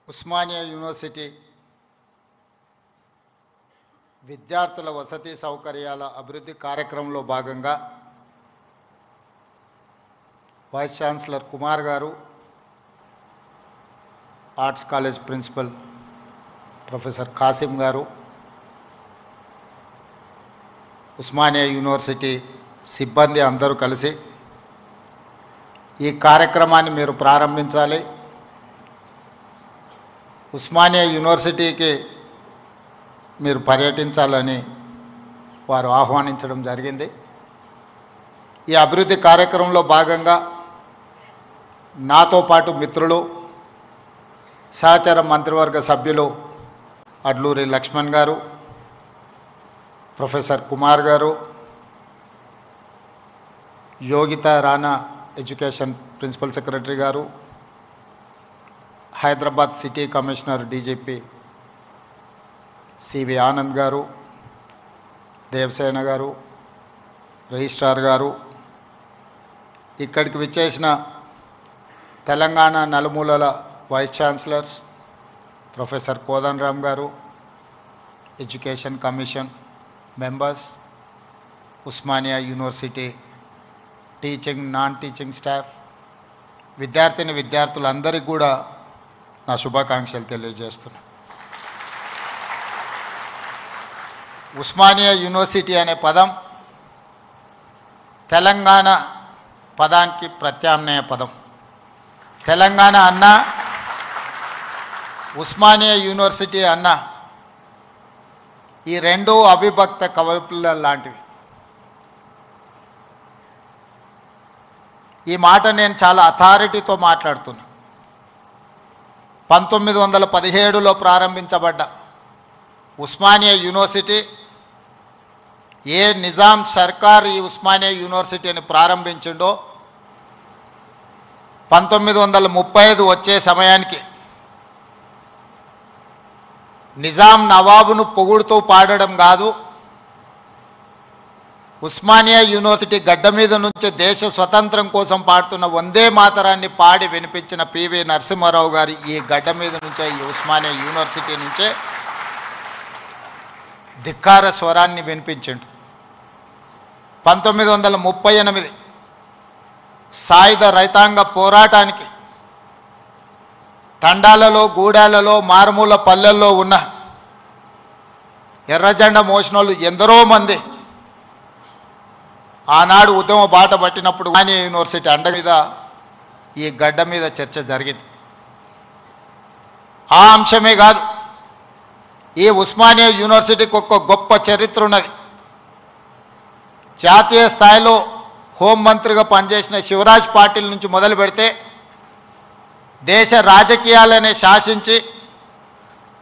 Osmania university విద్యార్థుల వసతి సౌకర్యాల అభివృద్ధి కార్యక్రమంలో భాగంగా వైస్ ఛాన్సలర్ కుమార్ గారు, arts college principal professor Kasim గారు, ఉస్మానియా యూనివర్సిటీ సిబ్బంది అందరూ కలిసి ఈ కార్యక్రమాన్ని మీరు ప్రారంభించాలి. ఉస్మానియా యూనివర్సిటీకి మీరు పర్యటించాలని వారు ఆహ్వానించడం జరిగింది. ఈ అభివృద్ధి కార్యక్రమంలో భాగంగా నాతో పాటు మిత్రులు, సహచర మంత్రివర్గ సభ్యులు అడ్లూరి లక్ష్మణ్ గారు, ప్రొఫెసర్ కుమార్ గారు, Yogita Rana education principal secretary గారు, Hyderabad city commissioner DGP CV Anand గారు, దేవసేన గారు, రిజిస్ట్రార్ గారు, ఇక్కడికి విచ్చేసిన తెలంగాణ నలుమూలల వైస్ ఛాన్సలర్స్ ప్రొఫెసర్ కోదండరామ్ గారు, education commission members, Osmania university teaching non teaching staff, విద్యార్థులందరికీ కూడా నా శుభాకాంక్షలు తెలియజేస్తున్నా. ఉస్మానియా యూనివర్సిటీ అనే పదం తెలంగాణ పదానికి ప్రత్యామ్నాయ పదం. తెలంగాణ అన్న, ఉస్మానియా యూనివర్సిటీ అన్న, ఈ రెండు అవిభక్త కవపుల లాంటివి. ఈ మాట నేను చాలా అథారిటీతో మాట్లాడుతున్నా. 1917లో ప్రారంభించబడ్డ ఉస్మానియా యూనివర్సిటీ, ఏ నిజాం సర్కార్ ఈ ఉస్మానియా యూనివర్సిటీని ప్రారంభించిండో 1935 వచ్చే సమయానికి నిజాం నవాబును పొగుడుతూ పాడడం కాదు, ఉస్మానియా యూనివర్సిటీ గడ్డ మీద నుంచి దేశ స్వతంత్రం కోసం పాడుతున్న వందే మాతరాన్ని పాడి వినిపించిన పివి నరసింహారావు గారి ఈ గడ్డ మీద నుంచే, ఈ ఉస్మానియా యూనివర్సిటీ నుంచే ధిక్కార స్వరాన్ని వినిపించిండు. 1938 సాయుధ రైతాంగ పోరాటానికి తండాలలో, గూడాలలో, మారుమూల పల్లెల్లో ఉన్న ఎర్రజెండా మోసినోళ్ళు ఎందరో మంది ఆనాడు ఉద్యమ బాట పట్టినప్పుడు ఉస్మానియా యూనివర్సిటీ అండ మీద, ఈ గడ్డ మీద చర్చ జరిగింది. ఆ అంశమే కాదు, ఈ ఉస్మానియా యూనివర్సిటీకి ఒక గొప్ప చరిత్ర ఉన్నది. జాతీయ స్థాయిలో హోంమంత్రిగా పనిచేసిన శివరాజ్ పాటిల్ నుంచి మొదలు పెడితే దేశ రాజకీయాలనే శాసించి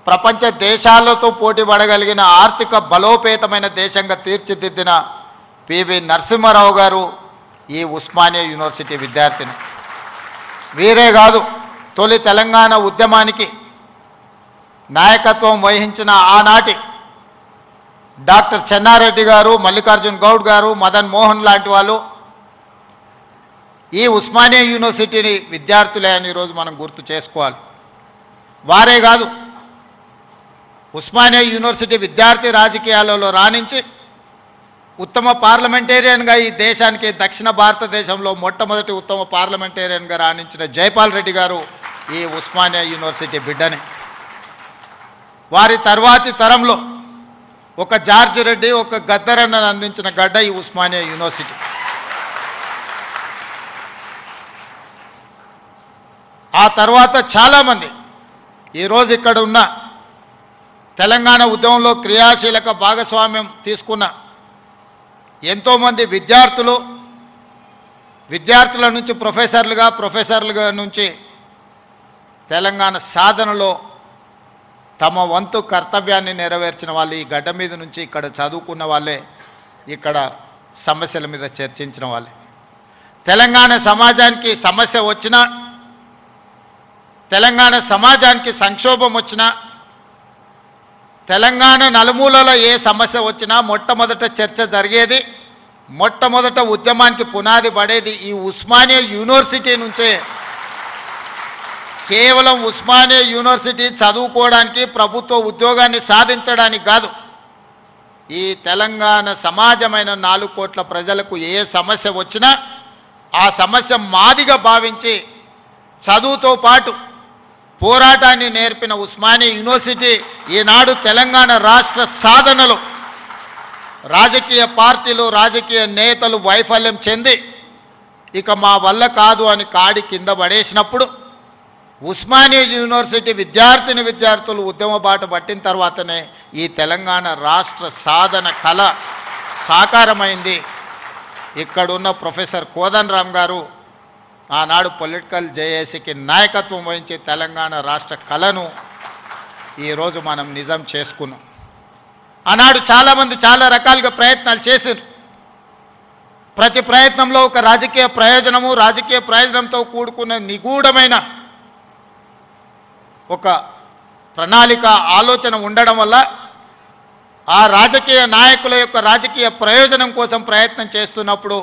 ప్రపంచ దేశాలతో పోటీ పడగలిగిన ఆర్థిక బలోపేతమైన దేశంగా తీర్చిదిద్దిన పివి నరసింహారావు గారు ఈ ఉస్మానియా యూనివర్సిటీ విద్యార్థిని. వీరే కాదు, తొలి తెలంగాణ ఉద్యమానికి నాయకత్వం వహించిన ఆనాటి డాక్టర్ చెన్నారెడ్డి గారు, మల్లికార్జున్ గౌడ్ గారు, మదన్ మోహన్ లాంటి వాళ్ళు ఈ ఉస్మానియా యూనివర్సిటీని విద్యార్థులే అని ఈరోజు మనం గుర్తు చేసుకోవాలి. వారే కాదు, ఉస్మానియా యూనివర్సిటీ విద్యార్థి రాజకీయాలలో రాణించి ఉత్తమ పార్లమెంటేరియన్గా ఈ దేశానికి, దక్షిణ భారతదేశంలో మొట్టమొదటి ఉత్తమ పార్లమెంటేరియన్గా రాణించిన జైపాల్ రెడ్డి గారు ఈ ఉస్మానియా యూనివర్సిటీ బిడ్డని. వారి తర్వాతి తరంలో ఒక జార్జ్ రెడ్డి, ఒక గద్దరన్నను అందించిన గడ్డ ఈ ఉస్మానియా యూనివర్సిటీ. ఆ తర్వాత చాలామంది ఈరోజు ఇక్కడ ఉన్న తెలంగాణ ఉద్యమంలో క్రియాశీలక భాగస్వామ్యం తీసుకున్న ఎంతోమంది విద్యార్థుల నుంచి ప్రొఫెసర్లుగా నుంచి తెలంగాణ సాధనలో తమ వంతు కర్తవ్యాన్ని నెరవేర్చిన వాళ్ళు ఈ గడ్డ మీద నుంచి ఇక్కడ చదువుకున్న వాళ్ళే, ఇక్కడ సమస్యల మీద చర్చించిన వాళ్ళే. తెలంగాణ సమాజానికి సమస్య వచ్చినా, తెలంగాణ సమాజానికి సంక్షోభం వచ్చినా, తెలంగాణ నలుమూలలో ఏ సమస్య వచ్చినా మొట్టమొదట చర్చ జరిగేది, మొట్టమొదట ఉద్యమానికి పునాది పడేది ఈ ఉస్మానియా యూనివర్సిటీ నుంచే కేవలం ఉస్మానియా యూనివర్సిటీ చదువుకోవడానికి ప్రభుత్వ ఉద్యోగాన్ని సాధించడానికి కాదు. ఈ తెలంగాణ సమాజమైన 4 కోట్ల ప్రజలకు ఏ సమస్య వచ్చినా ఆ సమస్య మాదిగా భావించి చదువుతో పాటు పోరాటాన్ని నేర్పిన ఉస్మానియా యూనివర్సిటీ ఈనాడు తెలంగాణ రాష్ట్ర సాధనలో రాజకీయ పార్టీలు రాజకీయ నేతలు వైఫల్యం చెంది ఇక మా వల్ల కాదు అని కాడి కింద పడేసినప్పుడు ఉస్మానియా యూనివర్సిటీ విద్యార్థులు ఉద్యమ బాట పట్టిన తర్వాతనే ఈ తెలంగాణ రాష్ట్ర సాధన కళ సాకారమైంది. ఇక్కడున్న ప్రొఫెసర్ కోదండరామ్ గారు ఆనాడు పొలిటికల్ జేఏసీకి నాయకత్వం వహించి తెలంగాణ రాష్ట్ర కళను ఈరోజు మనం నిజం చేసుకున్నాం. ఆనాడు చాలామంది చాలా రకాలుగా ప్రయత్నాలు చేశారు. ప్రతి ప్రయత్నంలో ఒక రాజకీయ ప్రయోజనంతో కూడుకున్న నిగూఢమైన ఒక ప్రణాళిక ఆలోచన ఉండడం వల్ల ఆ రాజకీయ నాయకుల యొక్క రాజకీయ ప్రయోజనం కోసం ప్రయత్నం చేస్తున్నప్పుడు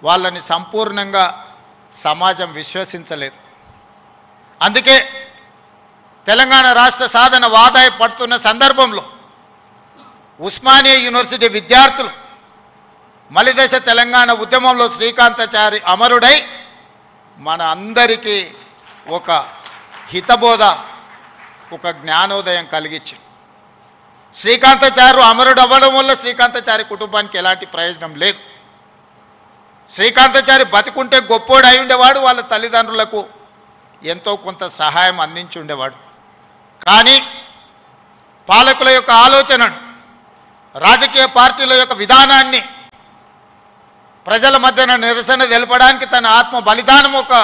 వాళ్ళని సంపూర్ణంగా సమాజం విశ్వసించలేదు. అందుకే తెలంగాణ రాష్ట్ర సాధన వాదాయి పడుతున్న సందర్భంలో ఉస్మానియా యూనివర్సిటీ విద్యార్థులు మలిదశ తెలంగాణ ఉద్యమంలో శ్రీకాంతాచారి అమరుడై మన అందరికీ ఒక హితబోధ ఒక జ్ఞానోదయం కలిగించి శ్రీకాంతాచార్య అమరుడు అవ్వడం వల్ల శ్రీకాంతాచారి కుటుంబానికి ఎలాంటి ప్రయోజనం లేదు. శ్రీకాంతాచారి బతికుంటే గొప్పోడు అయి ఉండేవాడు, వాళ్ళ తల్లిదండ్రులకు ఎంతో కొంత సహాయం అందించి ఉండేవాడు. కానీ పాలకుల యొక్క ఆలోచనను రాజకీయ పార్టీల యొక్క విధానాన్ని ప్రజల మధ్యన నిరసన తెలపడానికి తన ఆత్మ బలిదానం ఒక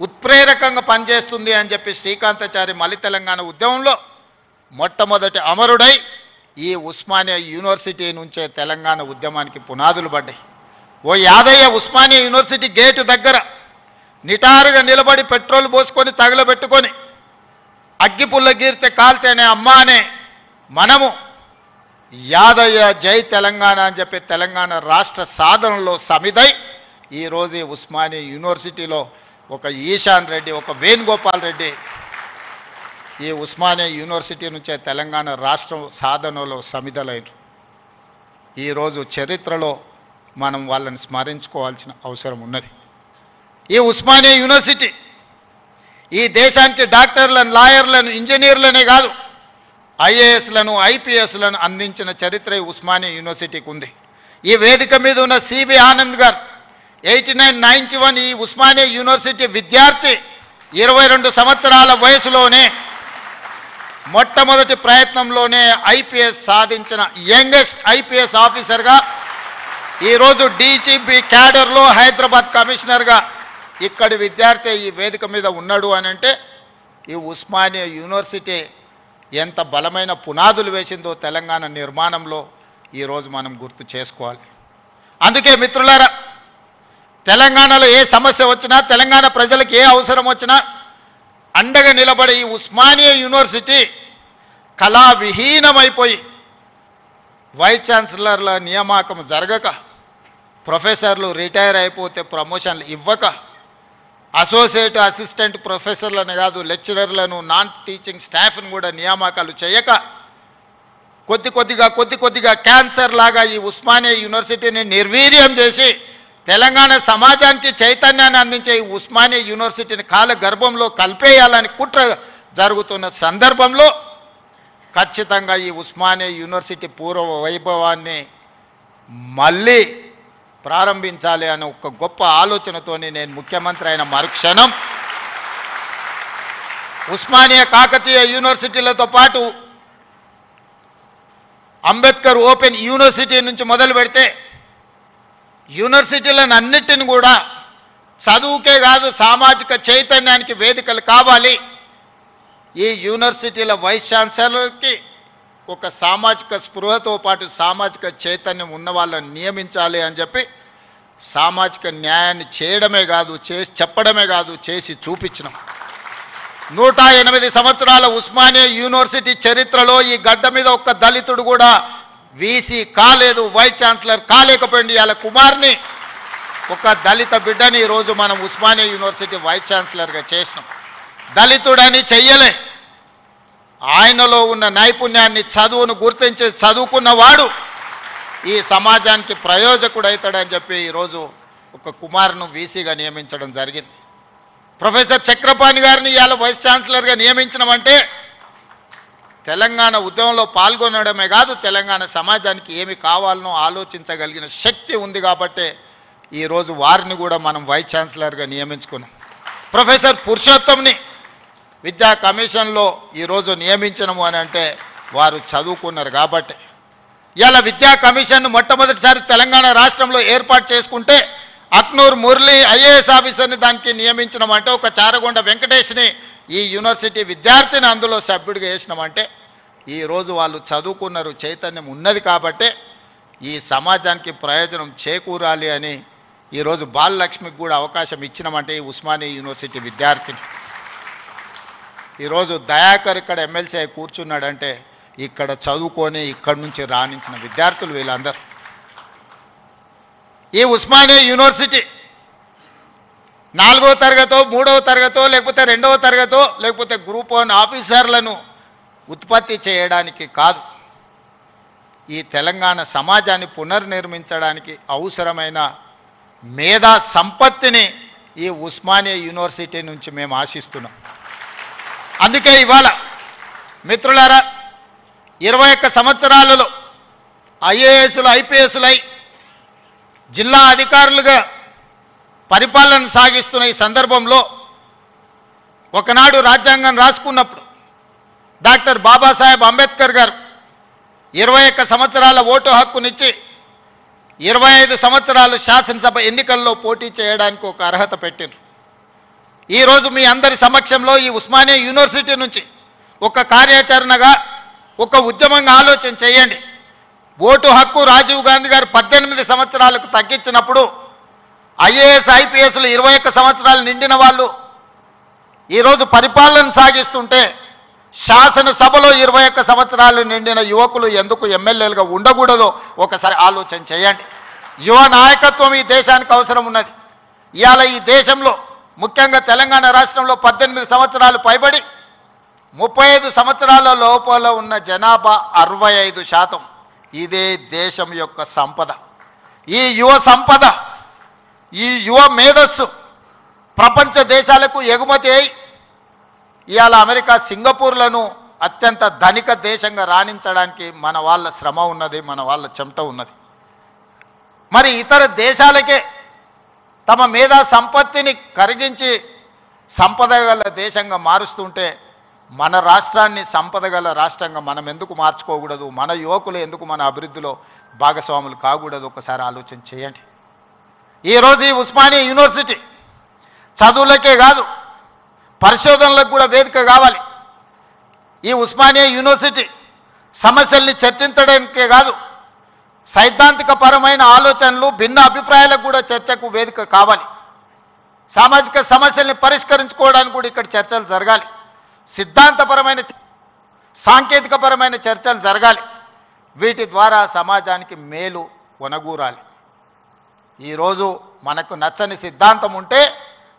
ఉత్ప్రేరకంగా పనిచేస్తుంది అని చెప్పి శ్రీకాంతాచారి మలి తెలంగాణ ఉద్యమంలో మొట్టమొదటి అమరుడై ఈ ఉస్మానియా యూనివర్సిటీ నుంచే తెలంగాణ ఉద్యమానికి పునాదులు పడ్డాయి. ఓ యాదయ్య ఉస్మానియా యూనివర్సిటీ గేటు దగ్గర నిటారుగా నిలబడి పెట్రోల్ పోసుకొని తగలబెట్టుకొని అగ్గిపుల్ల గీరితే కాల్తేనే అమ్మా అనే మనము యాదయ్య జై తెలంగాణ అని చెప్పి తెలంగాణ రాష్ట్ర సాధనలో సమిదై ఈరోజు ఈ ఉస్మానియా యూనివర్సిటీలో ఒక ఈశాన్ రెడ్డి ఒక వేణుగోపాల్ రెడ్డి ఈ ఉస్మానియా యూనివర్సిటీ నుంచే తెలంగాణ రాష్ట్ర సాధనలో సమిధలైనరు. ఈరోజు చరిత్రలో మనం వాళ్ళని స్మరించుకోవాల్సిన అవసరం ఉన్నది. ఈ ఉస్మానియా యూనివర్సిటీ ఈ దేశానికి డాక్టర్లను లాయర్లను ఇంజనీర్లనే కాదు ఐఏఎస్లను ఐపీఎస్లను అందించిన చరిత్ర ఈ ఉస్మానియా యూనివర్సిటీకి ఉంది. ఈ వేదిక మీద ఉన్న సిబి ఆనంద్ గారు 8991 ఈ ఉస్మానియా యూనివర్సిటీ విద్యార్థి 22 సంవత్సరాల వయసులోనే మొట్టమొదటి ప్రయత్నంలోనే ఐపీఎస్ సాధించిన యంగెస్ట్ ఐపీఎస్ ఆఫీసర్గా ఈరోజు డీజీపీ క్యాడర్లో హైదరాబాద్ కమిషనర్గా ఇక్కడి విద్యార్థి ఈ వేదిక మీద ఉన్నాడు అని అంటే ఈ ఉస్మానియా యూనివర్సిటీ ఎంత బలమైన పునాదులు వేసిందో తెలంగాణ నిర్మాణంలో ఈరోజు మనం గుర్తు చేసుకోవాలి. అందుకే మిత్రులారా, తెలంగాణలో ఏ సమస్య వచ్చినా తెలంగాణ ప్రజలకు ఏ అవసరం వచ్చినా అండగా నిలబడే ఈ ఉస్మానియా యూనివర్సిటీ కళావిహీనమైపోయి వైస్ ఛాన్సలర్ల నియామకం జరగక, ప్రొఫెసర్లు రిటైర్ అయిపోతే ప్రమోషన్లు ఇవ్వక, అసోసియేట్ అసిస్టెంట్ ప్రొఫెసర్లను కాదు లెక్చరర్లను నాన్ టీచింగ్ స్టాఫ్ను కూడా నియామకాలు చేయక కొద్ది కొద్దిగా క్యాన్సర్ లాగా ఈ ఉస్మానియా యూనివర్సిటీని నిర్వీర్యం చేసి తెలంగాణ సమాజానికి చైతన్యాన్ని అందించే ఈ ఉస్మానియా యూనివర్సిటీని కాల గర్భంలో కలిపేయాలని కుట్ర జరుగుతున్న సందర్భంలో ఖచ్చితంగా ఈ ఉస్మానియా యూనివర్సిటీ పూర్వ వైభవాన్ని మళ్ళీ ప్రారంభించాలి అనే ఒక గొప్ప ఆలోచనతోని నేను ముఖ్యమంత్రి అయిన మరుక్షణం ఉస్మానియా కాకతీయ యూనివర్సిటీలతో పాటు అంబేద్కర్ ఓపెన్ యూనివర్సిటీ నుంచి మొదలు పెడితే యూనివర్సిటీలను అన్నిటిని కూడా చదువుకే కాదు సామాజిక చైతన్యానికి వేదికలు కావాలి. ఈ యూనివర్సిటీల వైస్ ఛాన్సలర్కి ఒక సామాజిక స్పృహతో పాటు సామాజిక చైతన్యం ఉన్న వాళ్ళని నియమించాలి అని చెప్పి సామాజిక న్యాయాన్ని చేయడమే కాదు చెప్పడమే కాదు చేసి చూపించినాం. 108 సంవత్సరాల ఉస్మానియా యూనివర్సిటీ చరిత్రలో ఈ గడ్డ మీద ఒక్క దళితుడు కూడా వీసీ కాలేదు, వైస్ ఛాన్సలర్ కాలేకపోయింది. వాళ్ళ కుమార్ని ఒక దళిత బిడ్డని ఈరోజు మనం ఉస్మానియా యూనివర్సిటీ వైస్ ఛాన్సలర్గా చేసినాం. దళితుడని చెయ్యలే. ఆయనలో ఉన్న నైపుణ్యాన్ని, చదువును గుర్తించి చదువుకున్నవాడు ఈ సమాజానికి ప్రయోజకుడవుతాడని చెప్పి ఈరోజు ఒక కుమార్ను వీసీగా నియమించడం జరిగింది. ప్రొఫెసర్ చక్రపాణి గారిని ఇవాళ వైస్ ఛాన్సలర్గా నియమించడమంటే తెలంగాణ ఉద్యమంలో పాల్గొనడమే కాదు, తెలంగాణ సమాజానికి ఏమి కావాలనో ఆలోచించగలిగిన శక్తి ఉంది కాబట్టే ఈరోజు వారిని కూడా మనం వైస్ ఛాన్సలర్గా నియమించుకున్నాం. ప్రొఫెసర్ పురుషోత్తంని విద్యా కమిషన్లో ఈరోజు నియమించడము అని అంటే వారు చదువుకున్నారు కాబట్టి. ఇవాళ విద్యా కమిషన్ను మొట్టమొదటిసారి తెలంగాణ రాష్ట్రంలో ఏర్పాటు చేసుకుంటే అక్నూర్ మురళి ఐఏఎస్ ఆఫీసర్ని దానికి నియమించడం ఒక చారగొండ వెంకటేష్ని ఈ యూనివర్సిటీ విద్యార్థిని అందులో సభ్యుడిగా వేసినామంటే ఈరోజు వాళ్ళు చదువుకున్నారు, చైతన్యం ఉన్నది కాబట్టే ఈ సమాజానికి ప్రయోజనం చేకూరాలి అని ఈరోజు బాలలక్ష్మికి కూడా అవకాశం ఇచ్చినామంటే ఈ ఉస్మానియా యూనివర్సిటీ విద్యార్థిని. ఈరోజు దయాకర్ ఇక్కడ ఎమ్మెల్సీ కూర్చున్నాడంటే ఇక్కడ చదువుకొని ఇక్కడి నుంచి రాణించిన విద్యార్థులు వీళ్ళందరూ. ఈ ఉస్మానియా యూనివర్సిటీ 4వ తరగతో 3వ తరగతో లేకపోతే 2వ తరగతో లేకపోతే గ్రూప్ 1 ఆఫీసర్లను ఉత్పత్తి చేయడానికి కాదు, ఈ తెలంగాణ సమాజాన్ని పునర్నిర్మించడానికి అవసరమైన మేధా సంపత్తిని ఈ ఉస్మానియా యూనివర్సిటీ నుంచి మేము ఆశిస్తున్నాం. అందుకే ఇవాళ మిత్రులారా 21 సంవత్సరాలలో ఐఏఎస్లు ఐపీఎస్లై జిల్లా అధికారులుగా పరిపాలన సాగిస్తున్న ఈ సందర్భంలో ఒకనాడు రాజ్యాంగం రాసుకున్నప్పుడు డాక్టర్ బాబాసాహెబ్ అంబేద్కర్ గారు 21 సంవత్సరాల ఓటు హక్కునిచ్చి 25 సంవత్సరాలు శాసనసభ ఎన్నికల్లో పోటీ చేయడానికి ఒక అర్హత పెట్టారు. ఈరోజు మీ అందరి సమక్షంలో ఈ ఉస్మానియా యూనివర్సిటీ నుంచి ఒక కార్యాచరణగా ఒక ఉద్యమంగా ఆలోచన చేయండి. ఓటు హక్కు రాజీవ్ గాంధీ గారు 18 సంవత్సరాలకు తగ్గించినప్పుడు ఐఏఎస్ ఐపీఎస్లు 21 సంవత్సరాలు నిండిన వాళ్ళు ఈరోజు పరిపాలన సాగిస్తుంటే శాసనసభలో 21 సంవత్సరాలు నిండిన యువకులు ఎందుకు ఎమ్మెల్యేలుగా ఉండకూడదో ఒకసారి ఆలోచన చేయండి. యువ నాయకత్వం ఈ దేశానికి అవసరం ఉన్నది. ఇవాళ ఈ దేశంలో ముఖ్యంగా తెలంగాణ రాష్ట్రంలో 18 సంవత్సరాలు పైబడి 35 సంవత్సరాల లోపల ఉన్న జనాభా 65%. ఇదే దేశం యొక్క సంపద. ఈ యువ సంపద, ఈ యువ మేధస్సు ప్రపంచ దేశాలకు ఎగుమతి అయి ఇవాళ అమెరికా సింగపూర్లను అత్యంత ధనిక దేశంగా రాణించడానికి మన వాళ్ళ శ్రమ ఉన్నది, మన వాళ్ళ చెమట ఉన్నది. మరి ఇతర దేశాలకే తమ మేధా సంపత్తిని కరిగించి సంపద గల దేశంగా మారుస్తుంటే మన రాష్ట్రాన్ని సంపద గల రాష్ట్రంగా మనం ఎందుకు మార్చుకోకూడదు? మన యువకులు ఎందుకు మన అభివృద్ధిలో భాగస్వాములు కాకూడదు? ఒకసారి ఆలోచన చేయండి. ఈరోజు ఈ ఉస్మానియా యూనివర్సిటీ చదువులకే కాదు, పరిశోధనలకు కూడా వేదిక కావాలి. ఈ ఉస్మానియా యూనివర్సిటీ సమస్యల్ని చర్చించడానికే కాదు, సైద్ధాంతిక పరమైన ఆలోచనలు, భిన్న అభిప్రాయాలకు కూడా చర్చకు వేదిక కావాలి. సామాజిక సమస్యల్ని పరిష్కరించుకోవడానికి కూడా ఇక్కడ చర్చలు జరగాలి. సిద్ధాంతపరమైన, సాంకేతికపరమైన చర్చలు జరగాలి. వీటి ద్వారా సమాజానికి మేలు వనగూరాలి. ఈరోజు మనకు నచ్చని సిద్ధాంతం ఉంటే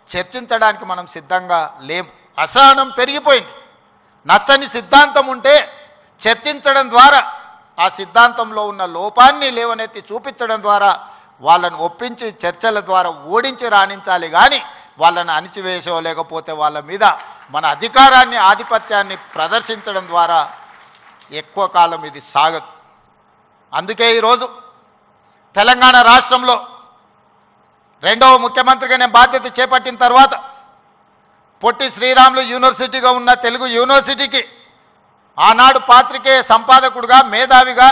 చర్చించడానికి మనం సిద్ధంగా లేము. అసహనం పెరిగిపోయింది. నచ్చని సిద్ధాంతం ఉంటే చర్చించడం ద్వారా, ఆ సిద్ధాంతంలో ఉన్న లోపాన్ని లేవనెత్తి చూపించడం ద్వారా వాళ్ళను ఒప్పించి చర్చల ద్వారా ఓడించి రాణించాలి. కానీ వాళ్ళని అణిచివేసో లేకపోతే వాళ్ళ మీద మన అధికారాన్ని, ఆధిపత్యాన్ని ప్రదర్శించడం ద్వారా ఎక్కువ కాలం ఇది సాగదు. అందుకే ఈరోజు తెలంగాణ రాష్ట్రంలో 2వ ముఖ్యమంత్రిగా నేను బాధ్యత చేపట్టిన తర్వాత పొట్టి శ్రీరాములు యూనివర్సిటీగా ఉన్న తెలుగు యూనివర్సిటీకి ఆనాడు పాత్రికేయ సంపాదకుడుగా, మేధావిగా,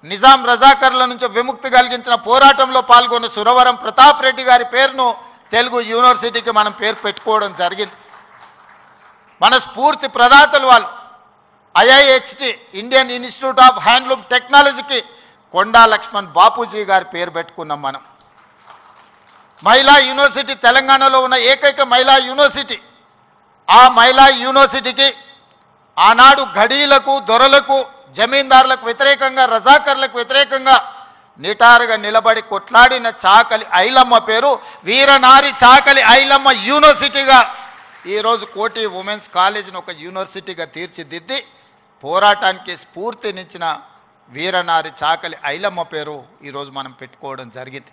నిజాం రజాకర్ల నుంచి విముక్తి కలిగించిన పోరాటంలో పాల్గొన్న సురవరం ప్రతాప్ రెడ్డి గారి పేరును తెలుగు యూనివర్సిటీకి మనం పేరు పెట్టుకోవడం జరిగింది. మన స్ఫూర్తి ప్రదాతలు వాళ్ళు. IIHT, Indian institute of handloom టెక్నాలజీకి కొండా లక్ష్మణ్ బాపూజీ గారి పేరు పెట్టుకున్నాం మనం. మహిళా యూనివర్సిటీ తెలంగాణలో ఉన్న ఏకైక మహిళా యూనివర్సిటీ. ఆ మహిళా యూనివర్సిటీకి ఆనాడు ఘడీలకు, దొరలకు, జమీందారులకు వ్యతిరేకంగా, రజాకర్లకు వ్యతిరేకంగా నిటారుగా నిలబడి కొట్లాడిన చాకలి ఐలమ్మ పేరు వీరనారి చాకలి ఐలమ్మ యూనివర్సిటీగా ఈరోజు కోటి ఉమెన్స్ కాలేజీని ఒక యూనివర్సిటీగా తీర్చిదిద్ది పోరాటానికి స్ఫూర్తినిచ్చిన వీరనారి చాకలి ఐలమ్మ పేరు ఈరోజు మనం పెట్టుకోవడం జరిగింది.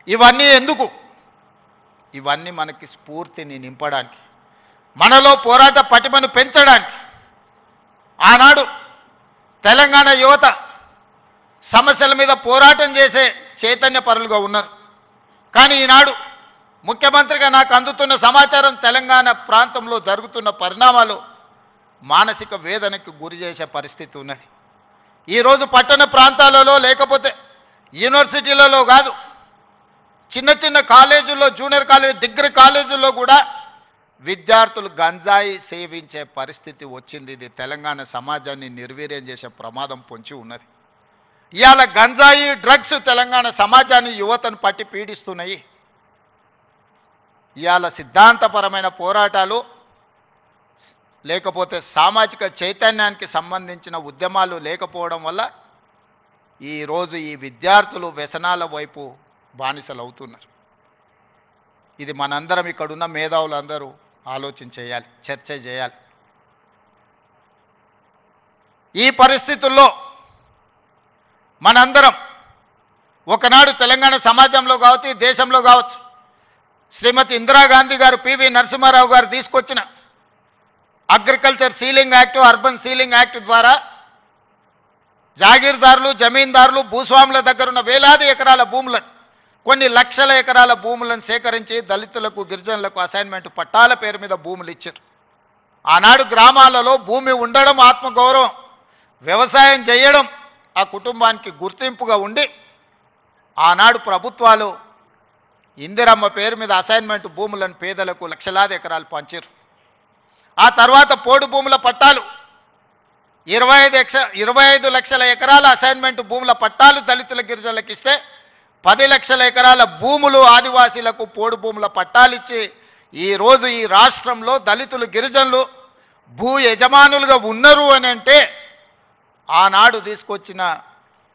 ఇవన్నీ ఎందుకు? ఇవన్నీ మనకి స్ఫూర్తిని నింపడానికి, మనలో పోరాట పటిమను పెంచడానికి. ఆనాడు తెలంగాణ యువత సమస్యల మీద పోరాటం చేసే చైతన్య పరులుగా ఉన్నారు. కానీ ఈనాడు ముఖ్యమంత్రిగా నాకు అందుతున్న సమాచారం తెలంగాణ ప్రాంతంలో జరుగుతున్న పరిణామాలు మానసిక వేదనకు గురి చేసే పరిస్థితి ఉన్నది. ఈరోజు పట్టణ ప్రాంతాలలో లేకపోతే యూనివర్సిటీలలో కాదు, చిన్న చిన్న కాలేజీల్లో, జూనియర్ కాలేజ్, డిగ్రీ కాలేజీల్లో కూడా విద్యార్థులు గంజాయి సేవించే పరిస్థితి వచ్చింది. ఇది తెలంగాణ సమాజాన్ని నిర్వీర్యం చేసే ప్రమాదం పొంచి ఉన్నది. ఇవాళ గంజాయి, డ్రగ్స్ తెలంగాణ సమాజాన్ని, యువతను పట్టి పీడిస్తున్నాయి. ఇవాళ సిద్ధాంతపరమైన పోరాటాలు లేకపోతే సామాజిక చైతన్యానికి సంబంధించిన ఉద్యమాలు లేకపోవడం వల్ల ఈరోజు ఈ విద్యార్థులు వ్యసనాల వైపు బానిసలు అవుతున్నారు. ఇది మనందరం, ఇక్కడున్న మేధావులందరూ ఆలోచన చేయాలి, చర్చ చేయాలి. ఈ పరిస్థితుల్లో మనందరం ఒకనాడు తెలంగాణ సమాజంలో కావచ్చు, దేశంలో కావచ్చు, శ్రీమతి ఇందిరాగాంధీ గారు, పివి నరసింహారావు గారు తీసుకొచ్చిన agriculture ceiling act, urban ceiling act ద్వారా జాగీర్దారులు, జమీందారులు, భూస్వాముల దగ్గర ఉన్న వేలాది ఎకరాల భూములను, కొన్ని లక్షల ఎకరాల భూములను సేకరించి దళితులకు, గిరిజనులకు అసైన్మెంట్ పట్టాల పేరు మీద భూములు ఇచ్చారు. ఆనాడు గ్రామాలలో భూమి ఉండడం, ఆత్మగౌరవం, వ్యవసాయం చేయడం ఆ కుటుంబానికి గుర్తింపుగా ఉండి ఆనాడు ప్రభుత్వాలు ఇందిరమ్మ పేరు మీద అసైన్మెంట్ భూములను పేదలకు లక్షలాది ఎకరాలు పంచారు. ఆ తర్వాత పోడు భూముల పట్టాలు 25 లక్షల ఎకరాల అసైన్మెంట్ భూముల పట్టాలు దళితుల, గిరిజనులకు ఇస్తే 10 లక్షల ఎకరాల భూములు ఆదివాసీలకు పోడు భూముల పట్టాలిచ్చి ఈరోజు ఈ రాష్ట్రంలో దళితులు, గిరిజనులు భూ యజమానులుగా ఉన్నారు అని అంటే ఆనాడు తీసుకొచ్చిన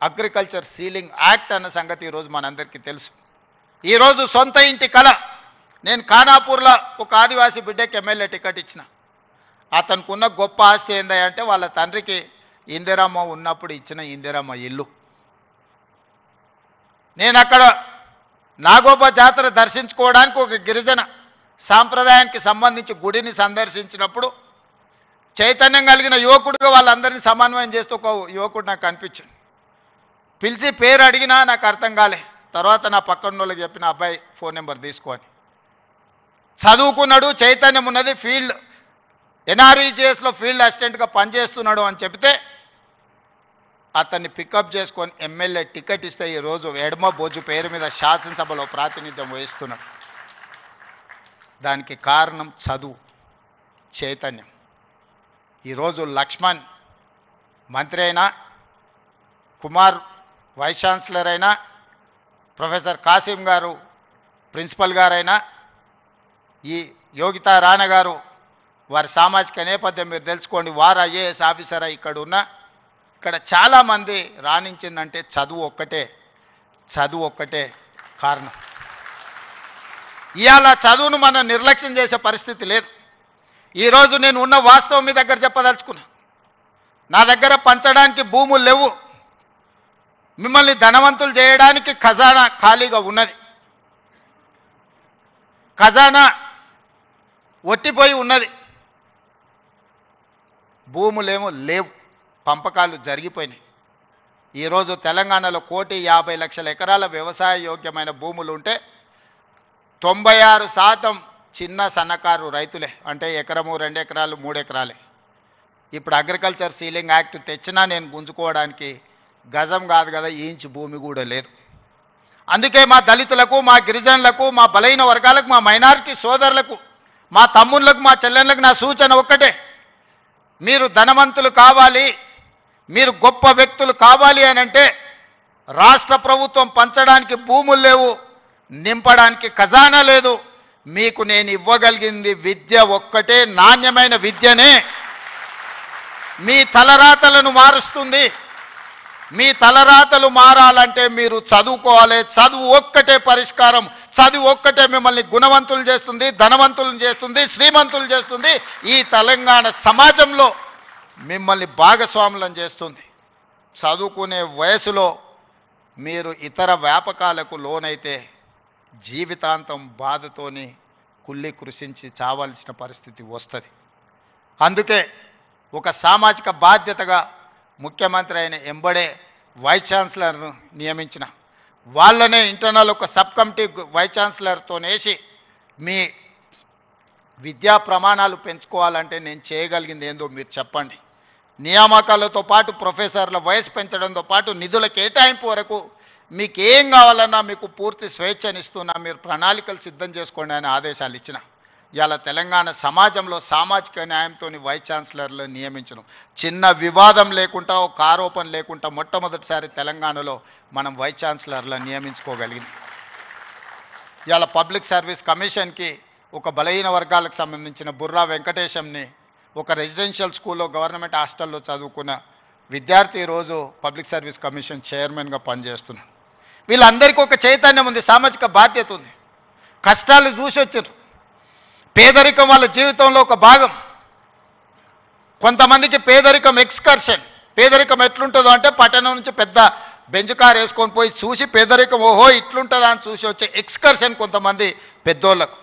అగ్రికల్చర్ సీలింగ్ యాక్ట్ అన్న సంగతి ఈరోజు మనందరికీ తెలుసు. ఈరోజు సొంత ఇంటి కళ. నేను ఖానాపూర్లో ఒక ఆదివాసీ బిడ్డకి ఎమ్మెల్యే టికెట్ ఇచ్చిన. అతనికి ఉన్న గొప్ప ఆస్తి ఏందంటే వాళ్ళ తండ్రికి ఇందిరమ్మ ఉన్నప్పుడు ఇచ్చిన ఇందిరమ్మ ఇల్లు. నేను అక్కడ నాగోబా జాతర దర్శించుకోవడానికి ఒక గిరిజన సాంప్రదాయానికి సంబంధించి గుడిని సందర్శించినప్పుడు చైతన్యం కలిగిన యువకుడిగా వాళ్ళందరినీ సమన్వయం చేస్తూ ఒక యువకుడు నాకు కనిపించింది. పిలిచి పేరు అడిగినా నాకు అర్థం కాలే. తర్వాత నా పక్కన వాళ్ళకి చెప్పిన, అబ్బాయి ఫోన్ నెంబర్ తీసుకొని, చదువుకున్నాడు, చైతన్యం ఉన్నది, ఫీల్డ్ ఎన్ఆర్ఈజీఎస్లో ఫీల్డ్ అసిస్టెంట్గా పనిచేస్తున్నాడు అని చెప్తే అతన్ని పికప్ చేసుకొని ఎమ్మెల్యే టికెట్ ఇస్తే ఈరోజు ఎడమ బొజ్జు పేరు మీద శాసనసభలో ప్రాతినిధ్యం వహిస్తున్నాడు. దానికి కారణం చదువు, చైతన్యం. ఈరోజు లక్ష్మణ్ మంత్రి అయినా, కుమార్ వైస్ ఛాన్సలర్ అయినా, ప్రొఫెసర్ కాసిం గారు ప్రిన్సిపల్ గారైనా, ఈ యోగితా రాణా గారు వారి సామాజిక నేపథ్యం మీరు తెలుసుకోండి, వారు ఐఏఎస్ ఆఫీసర్ ఇక్కడ ఉన్న, ఇక్కడ చాలామంది రాణించిందంటే చదువు ఒక్కటే కారణం. ఇవాళ చదువును మనం నిర్లక్ష్యం చేసే పరిస్థితి లేదు. ఈరోజు నేను ఉన్న వాస్తవం మీ దగ్గర చెప్పదలుచుకున్నా. నా దగ్గర పంచడానికి భూములు లేవు, మిమ్మల్ని ధనవంతులు చేయడానికి ఖజానా ఖాళీగా ఉన్నది. ఖజానా ఒట్టిపోయి ఉన్నది, భూములేమో లేవు, పంపకాలు జరిగిపోయినాయి. ఈరోజు తెలంగాణలో 1,50,00,000 ఎకరాల వ్యవసాయ యోగ్యమైన భూములు ఉంటే 96% చిన్న సన్నకారు రైతులే. అంటే ఎకరము, 2 ఎకరాలు, 3 ఎకరాలే. ఇప్పుడు అగ్రికల్చర్ సీలింగ్ యాక్ట్ తెచ్చినా నేను గుంజుకోవడానికి గజం కాదు కదా, ఇంచు భూమి కూడా లేదు. అందుకే మా దళితులకు, మా గిరిజనులకు, మా బలైన వర్గాలకు, మా మైనారిటీ సోదరులకు, మా తమ్ముళ్ళకు, మా చెల్లెళ్ళకు నా సూచన ఒక్కటే, మీరు ధనవంతులు కావాలి, మీరు గొప్ప వ్యక్తులు కావాలి అని అంటే రాష్ట్ర ప్రభుత్వం పంచడానికి భూములు లేవు, నింపడానికి ఖజానా లేదు. మీకు నేను ఇవ్వగలిగింది విద్య ఒక్కటే, నాణ్యమైన విద్యనే మీ తలరాతలను మారుస్తుంది. మీ తలరాతలు మారాలంటే మీరు చదువుకోవాలి. చదువు ఒక్కటే పరిష్కారం. చదువు ఒక్కటే మిమ్మల్ని గుణవంతులు చేస్తుంది, ధనవంతులను చేస్తుంది, శ్రీమంతులు చేస్తుంది. ఈ తెలంగాణ సమాజంలో మిమ్మల్ని భాగస్వాములను చేస్తుంది. చదువుకునే వయసులో మీరు ఇతర వ్యాపకాలకు లోనైతే జీవితాంతం బాధతోని కుళ్ళి కృషించి చావాల్సిన పరిస్థితి వస్తుంది. అందుకే ఒక సామాజిక బాధ్యతగా ముఖ్యమంత్రి అయిన ఎంబడే వైస్ ఛాన్సలర్ను నియమించిన. వాళ్ళనే ఇంటర్నల్ ఒక సబ్ కమిటీ వైస్ ఛాన్సలర్తో వేసి మీ విద్యా ప్రమాణాలు పెంచుకోవాలంటే నేను చేయగలిగింది ఏందో మీరు చెప్పండి. నియామకాలతో పాటు ప్రొఫెసర్ల వయసు పెంచడంతో పాటు నిధుల కేటాయింపు వరకు మీకు ఏం కావాలన్నా మీకు పూర్తి స్వేచ్ఛనిస్తున్నా, మీరు ప్రణాళికలు సిద్ధం చేసుకోండి అని ఆదేశాలు ఇచ్చిన. ఇవాళ తెలంగాణ సమాజంలో సామాజిక న్యాయంతో వైస్ ఛాన్సలర్లు నియమించడం చిన్న వివాదం లేకుండా, ఒక ఆరోపణ లేకుండా మొట్టమొదటిసారి తెలంగాణలో మనం వైస్ ఛాన్సలర్లను నియమించుకోగలిగింది. ఇవాళ పబ్లిక్ సర్వీస్ కమిషన్కి ఒక బలహీన వర్గాలకు సంబంధించిన బుర్రా వెంకటేశంని ఒక రెసిడెన్షియల్ స్కూల్లో గవర్నమెంట్ హాస్టల్లో చదువుకున్న విద్యార్థి ఈరోజు పబ్లిక్ సర్వీస్ కమిషన్ చైర్మన్గా పనిచేస్తున్నాడు. వీళ్ళందరికీ ఒక చైతన్యం ఉంది, సామాజిక బాధ్యత ఉంది. కష్టాలు చూసి వచ్చారు. పేదరికం వాళ్ళ జీవితంలో ఒక భాగం. కొంతమందికి పేదరికం ఎక్స్కర్షన్. పేదరికం ఎట్లుంటుందో అంటే పట్టణం నుంచి పెద్ద బెంచ్ కార్ వేసుకొని పోయి చూసి పేదరికం ఓహో ఇట్లుంటుందా అని చూసి వచ్చే ఎక్స్కర్షన్ కొంతమంది పెద్దోళ్ళకు.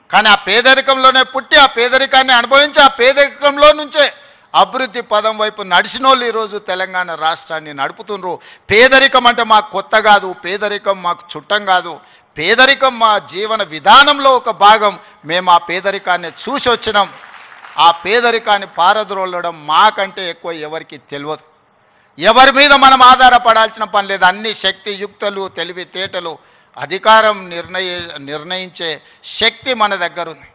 కానీ ఆ పేదరికంలోనే పుట్టి ఆ పేదరికాన్ని అనుభవించి ఆ పేదరికంలో నుంచే అభివృద్ధి పదం వైపు నడిచిన వాళ్ళు ఈరోజు తెలంగాణ రాష్ట్రాన్ని నడుపుతున్నారు. పేదరికం అంటే మాకు కొత్త కాదు, పేదరికం మాకు చుట్టం కాదు, పేదరికం మా జీవన విధానంలో ఒక భాగం. మేము ఆ పేదరికాన్ని చూసి వచ్చినాం. ఆ పేదరికాన్ని పారద్రోలడం మాకంటే ఎక్కువ ఎవరికి తెలియదు. ఎవరి మీద మనం ఆధారపడాల్సిన పని లేదు. అన్ని శక్తి యుక్తులు, తెలివితేటలు, అధికారం నిర్ణయించే శక్తి మన దగ్గర ఉంది.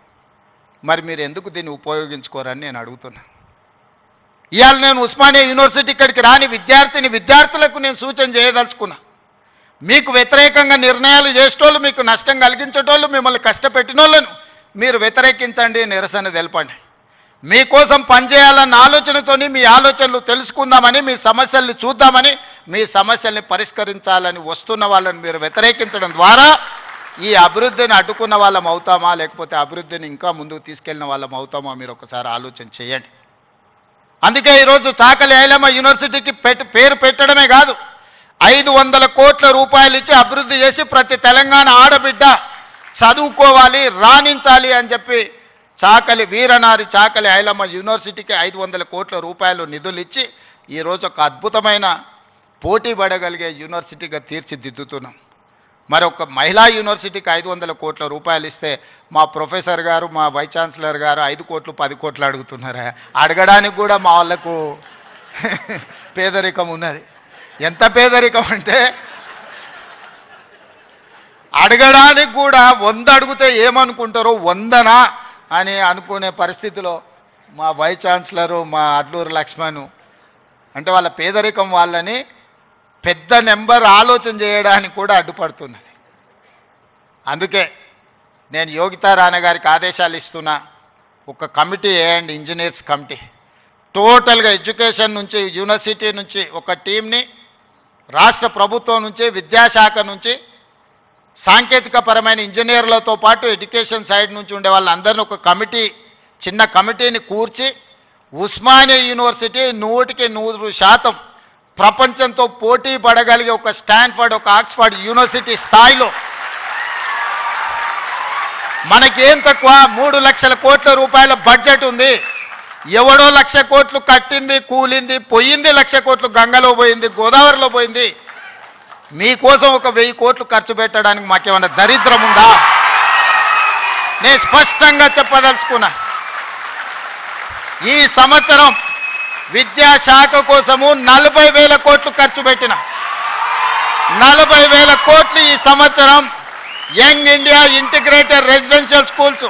మరి మీరు ఎందుకు దీన్ని ఉపయోగించుకోరని నేను అడుగుతున్నా. ఇవాళ నేను ఉస్మానియా యూనివర్సిటీ ఇక్కడికి రాని విద్యార్థులకు నేను సూచన చేయదలుచుకున్నా. మీకు వ్యతిరేకంగా నిర్ణయాలు చేసేటోళ్ళు, మీకు నష్టం కలిగించేటోళ్ళు, మిమ్మల్ని కష్టపెట్టినోళ్ళను మీరు వ్యతిరేకించండి, నిరసన తెలపండి. మీకోసం పనిచేయాలన్న ఆలోచనతోని మీ ఆలోచనలు తెలుసుకుందామని, మీ సమస్యల్ని చూద్దామని, మీ సమస్యల్ని పరిష్కరించాలని వస్తున్న వాళ్ళని మీరు వ్యతిరేకించడం ద్వారా ఈ అభివృద్ధిని అడ్డుకున్న వాళ్ళం అవుతామా, లేకపోతే అభివృద్ధిని ఇంకా ముందుకు తీసుకెళ్లిన వాళ్ళం అవుతామా మీరు ఒకసారి ఆలోచన చేయండి. అందుకే ఈరోజు చాకలి ఐలమ్మ యూనివర్సిటీకి పేరు పెట్టడమే కాదు, 500 కోట్ల రూపాయలు ఇచ్చి అభివృద్ధి చేసి ప్రతి తెలంగాణ ఆడబిడ్డ చదువుకోవాలి, రాణించాలి అని చెప్పి వీరనారి చాకలి ఐలమ్మ యూనివర్సిటీకి 500 కోట్ల రూపాయలు నిధులు ఇచ్చి ఈరోజు ఒక అద్భుతమైన పోటీ పడగలిగే యూనివర్సిటీగా తీర్చిదిద్దుతున్నాం. మరి ఒక మహిళా యూనివర్సిటీకి 500 కోట్ల రూపాయలు ఇస్తే మా ప్రొఫెసర్ గారు, మా వైస్ ఛాన్సలర్ గారు 5 కోట్లు 10 కోట్లు అడుగుతున్నారా? అడగడానికి కూడా మా వాళ్ళకు పేదరికం ఉన్నది. ఎంత పేదరికం అంటే అడగడానికి కూడా 100 అడిగితే ఏమనుకుంటారో 100నా అని అనుకునే పరిస్థితిలో మా వైస్ ఛాన్సలరు, మా అడ్లూరు లక్ష్మణ్ అంటే వాళ్ళ పేదరికం వాళ్ళని పెద్ద నెంబర్ ఆలోచన చేయడానికి కూడా అడ్డుపడుతున్నది. అందుకే నేను యోగితా రాణా గారికి ఆదేశాలు ఇస్తున్నా. ఒక కమిటీ వేయండి, ఇంజనీర్స్ కమిటీ. టోటల్గా ఎడ్యుకేషన్ నుంచి, యూనివర్సిటీ నుంచి ఒక టీంని, రాష్ట్ర ప్రభుత్వం నుంచి, విద్యాశాఖ నుంచి, సాంకేతిక పరమైన ఇంజనీర్లతో పాటు ఎడ్యుకేషన్ సైడ్ నుంచి ఉండే వాళ్ళందరినీ ఒక కమిటీ, చిన్న కమిటీని కూర్చి ఉస్మానియా యూనివర్సిటీ 100% ప్రపంచంతో పోటీ పడగలిగే ఒక స్టాన్ఫర్డ్, ఒక ఆక్స్ఫర్డ్ యూనివర్సిటీ స్థాయిలో మనకేం తక్కువ 3 లక్షల కోట్ల రూపాయల బడ్జెట్ ఉంది. ఎవడో 1,00,000 కోట్లు కట్టింది, కూలింది, పోయింది. 1,00,000 కోట్లు గంగలో పోయింది, గోదావరిలో పోయింది. మీకోసం ఒక 1000 కోట్లు ఖర్చు పెట్టడానికి మాకేమన్నా దరిద్రం ఉందా? నేను స్పష్టంగా చెప్పదలుచుకున్నా. ఈ సంవత్సరం విద్యాశాఖ కోసము 40,000 కోట్లు ఖర్చు పెట్టిన 40,000 కోట్లు ఈ సంవత్సరం young India integrated residential schools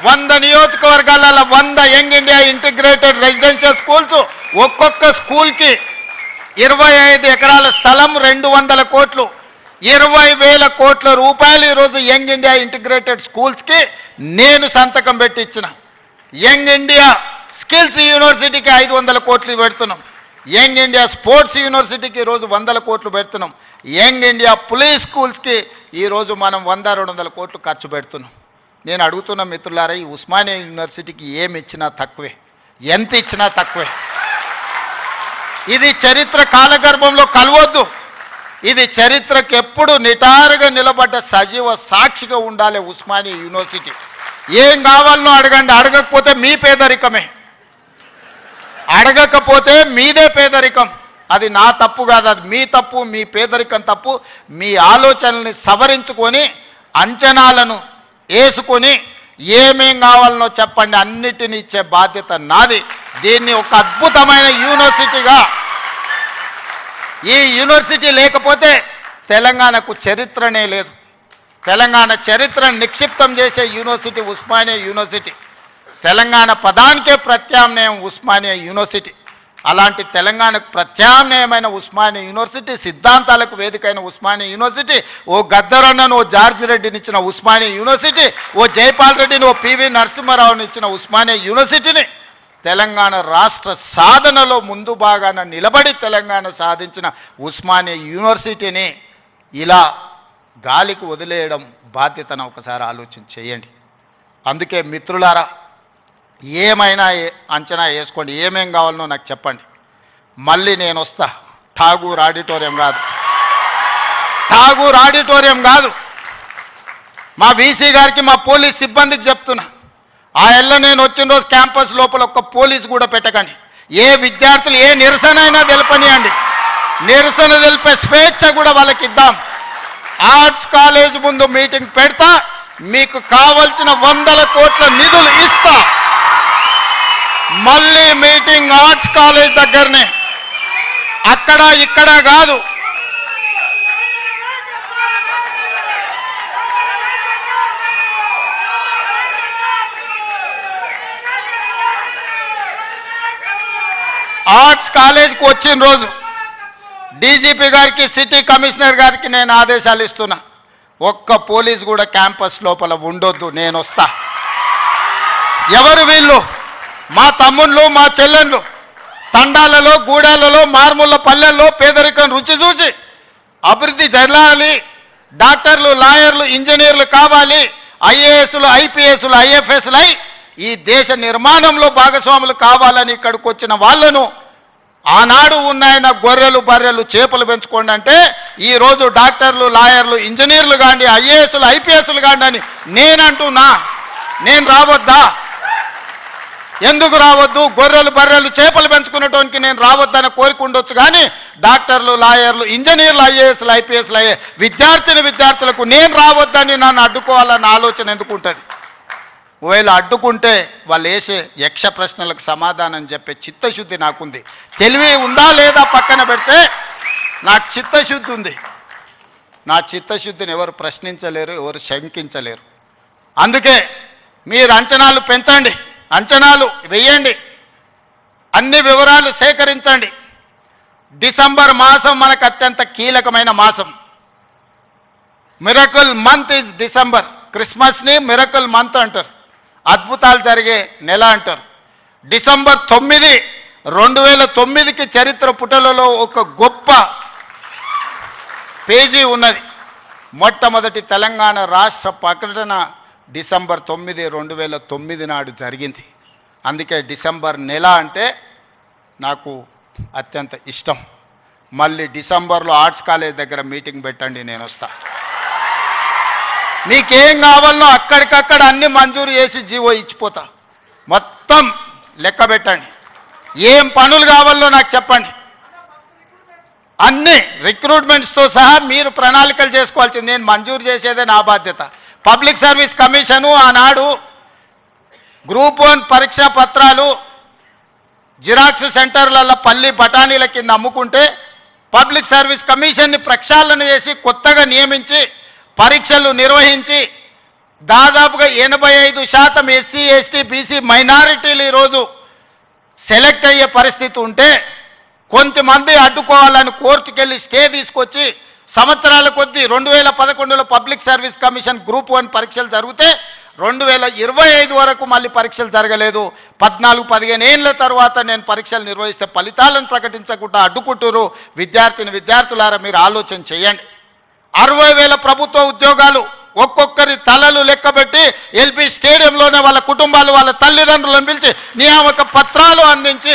100 నియోజకవర్గాలలో 100 young India integrated residential schools, ఒక్కొక్క స్కూల్కి 25 ఎకరాల స్థలం, 200 కోట్లు, 20,000 కోట్ల రూపాయలు ఈరోజు యంగ్ ఇండియా ఇంటిగ్రేటెడ్ స్కూల్స్కి నేను సంతకం పెట్టి ఇచ్చిన. యంగ్ ఇండియా స్కిల్స్ యూనివర్సిటీకి 500 కోట్లు పెడుతున్నాం. యంగ్ ఇండియా స్పోర్ట్స్ యూనివర్సిటీకి ఈరోజు 100 కోట్లు పెడుతున్నాం. యంగ్ ఇండియా పోలీస్ స్కూల్స్కి ఈరోజు మనం 100-200 కోట్లు ఖర్చు పెడుతున్నాం. నేను అడుగుతున్న మిత్రులారా, ఈ ఉస్మానియా యూనివర్సిటీకి ఏమి ఇచ్చినా తక్కువే, ఎంత ఇచ్చినా తక్కువే. ఇది చరిత్ర కాలగర్భంలో కలవద్దు. ఇది చరిత్రకు ఎప్పుడు నిటారుగా నిలబడ్డ సజీవ సాక్షిగా ఉండాలి ఉస్మానియా యూనివర్సిటీ. ఏం కావాలనో అడగండి, అడగకపోతే మీ పేదరికమే, అడగకపోతే మీదే పేదరికం. అది నా తప్పు కాదు, అది మీ తప్పు, మీ పేదరికం తప్పు. మీ ఆలోచనల్ని సవరించుకొని అంచనాలను వేసుకొని ఏమేం కావాలనో చెప్పండి, అన్నిటిని ఇచ్చే బాధ్యత నాది. దీన్ని ఒక అద్భుతమైన యూనివర్సిటీగా, ఈ యూనివర్సిటీ లేకపోతే తెలంగాణకు చరిత్రనే లేదు. తెలంగాణ చరిత్రను నిక్షిప్తం చేసే యూనివర్సిటీ ఉస్మానియా యూనివర్సిటీ. తెలంగాణ పదానికే ప్రత్యామ్నాయం ఉస్మానియా యూనివర్సిటీ. అలాంటి తెలంగాణకు ప్రత్యామ్నాయమైన ఉస్మానియా యూనివర్సిటీ, సిద్ధాంతాలకు వేదికైన ఉస్మానియా యూనివర్సిటీ, ఓ గద్దరన్నను, ఓ జార్జి రెడ్డిని ఇచ్చిన ఉస్మానియా యూనివర్సిటీ, ఓ జైపాల్ రెడ్డిని, ఓ పివి నరసింహారావుని ఇచ్చిన ఉస్మానియా యూనివర్సిటీని తెలంగాణ రాష్ట్ర సాధనలో ముందు భాగాన నిలబడి తెలంగాణ సాధించిన ఉస్మానియా యూనివర్సిటీని ఇలా గాలికి వదిలేయడం బాధ్యతను ఒకసారి ఆలోచన చేయండి. అందుకే మిత్రులారా, ఏమైనా అంచనా వేసుకోండి, ఏమేం కావాలనో నాకు చెప్పండి. మళ్ళీ నేను వస్తా. ఠాగూర్ ఆడిటోరియం కాదు, ఠాగూర్ ఆడిటోరియం కాదు. మా వీసీ గారికి, మా పోలీస్ సిబ్బందికి చెప్తున్నా, ఆ ఎల్ల నేను వచ్చిన రోజు క్యాంపస్ లోపల ఒక్క పోలీసు కూడా పెట్టకండి. ఏ విద్యార్థులు ఏ నిరసన అయినా తెలపనియండి, నిరసన తెలిపే స్వేచ్ఛ కూడా వాళ్ళకి ఇద్దాం. ఆర్ట్స్ కాలేజ్ ముందు మీటింగ్ పెడతా, మీకు కావలసిన 100 కోట్ల నిధులు ఇస్తా. మళ్ళీ మీటింగ్ ఆర్ట్స్ కాలేజ్ దగ్గరనే, అక్కడ ఇక్కడ కాదు. ఆర్ట్స్ కాలేజ్కి వచ్చిన రోజు డీజీపీ గారికి, సిటీ కమిషనర్ గారికి నేను ఆదేశాలు ఇస్తున్నా, ఒక్క పోలీసు కూడా క్యాంపస్ లోపల ఉండొద్దు, నేను వస్తా. ఎవరు వీళ్ళు? మా తమ్ముళ్ళు, మా చెల్లెళ్ళు తండాలలో, గూడాలలో, మారుమూల పల్లెల్లో పేదరికం రుచి చూసి అభివృద్ధి జరగాలి, డాక్టర్లు, లాయర్లు, ఇంజనీర్లు కావాలి, ఐఏఎస్లు, ఐపీఎస్లు, ఐఎఫ్ఎస్లు అయి ఈ దేశ నిర్మాణంలో భాగస్వాములు కావాలని ఇక్కడికి వచ్చిన వాళ్ళను ఆనాడు ఉన్నాయన గొర్రెలు, బర్రెలు, చేపలు పెంచుకోండి అంటే ఈరోజు డాక్టర్లు, లాయర్లు, ఇంజనీర్లు కాండి, ఐఏఎస్లు, ఐపీఎస్లు కాండి అని నేనంటున్నా. నేను రావద్దా? ఎందుకు రావద్దు? గొర్రెలు, బర్రెలు, చేపలు పెంచుకునేటోనికి నేను రావద్దని కోరిక ఉండొచ్చు, కానీ డాక్టర్లు, లాయర్లు, ఇంజనీర్లు, ఐఏఎస్లు, ఐపీఎస్లు అయ్యే విద్యార్థులకు నేను రావద్దని నన్ను అడ్డుకోవాలన్న ఆలోచన ఎందుకు ఉంటుంది? ఒకవేళ అడ్డుకుంటే వాళ్ళు వేసే యక్ష ప్రశ్నలకు సమాధానం చెప్పే చిత్తశుద్ధి నాకుంది. తెలివి ఉందా లేదా పక్కన పెడితే నాకు చిత్తశుద్ధి ఉంది. నా చిత్తశుద్ధిని ఎవరు ప్రశ్నించలేరు, ఎవరు శంకించలేరు. అందుకే మీరు అంచనాలు పెంచండి, అంచనాలు వేయండి, అన్ని వివరాలు సేకరించండి. డిసెంబర్ మాసం మనకు అత్యంత కీలకమైన మాసం. Miracle month is December. క్రిస్మస్ని మిరకల్ మంత్ అంటారు, అద్భుతాలు జరిగే నెల అంటారు. డిసెంబర్ 9, 2009కి చరిత్ర పుటలలో ఒక గొప్ప పేజీ ఉన్నది. మొట్టమొదటి తెలంగాణ రాష్ట్ర ప్రకటన డిసెంబర్ 9, 2009 నాడు జరిగింది. అందుకే డిసెంబర్ నెల అంటే నాకు అత్యంత ఇష్టం. మళ్ళీ డిసెంబర్లో ఆర్ట్స్ కాలేజ్ దగ్గర మీటింగ్ పెట్టండి, నేను వస్తా. మీకేం కావాలనో అక్కడికక్కడ అన్ని మంజూరు చేసి జీవో ఇచ్చిపోతా. మొత్తం లెక్క పెట్టండి, ఏం పనులు కావాలో నాకు చెప్పండి. అన్ని రిక్రూట్మెంట్స్తో సహా మీరు ప్రణాళికలు చేసుకోవాల్సింది. నేను మంజూరు చేసేదే నా బాధ్యత. పబ్లిక్ సర్వీస్ కమిషను ఆనాడు గ్రూప్ 1 పరీక్షా పత్రాలు జిరాక్స్ సెంటర్లలో పల్లి బఠానీల కింద అమ్ముకుంటే పబ్లిక్ సర్వీస్ కమిషన్ని ప్రక్షాళన చేసి కొత్తగా నియమించి పరీక్షలు నిర్వహించి దాదాపుగా 85% ఎస్సీ, ఎస్టీ, బీసీ మైనారిటీలు ఈరోజు సెలెక్ట్ అయ్యే పరిస్థితి ఉంటే కొంతమంది అడ్డుకోవాలని కోర్టుకెళ్ళి స్టే తీసుకొచ్చి సంవత్సరాల కొద్దీ 2011లో పబ్లిక్ సర్వీస్ కమిషన్ గ్రూప్ 1 పరీక్షలు జరిగితే 2025 వరకు మళ్ళీ పరీక్షలు జరగలేదు. 14-15 ఏళ్ల తర్వాత నేను పరీక్షలు నిర్వహిస్తే ఫలితాలను ప్రకటించకుండా అడ్డుకుంటున్నారు. విద్యార్థులారా మీరు ఆలోచన చేయండి. 60,000 ప్రభుత్వ ఉద్యోగాలు ఒక్కొక్కరి తలలు లెక్కబెట్టి ఎల్బీ స్టేడియంలోనే వాళ్ళ కుటుంబాలు వాళ్ళ తల్లిదండ్రులను పిలిచి నియామక పత్రాలు అందించి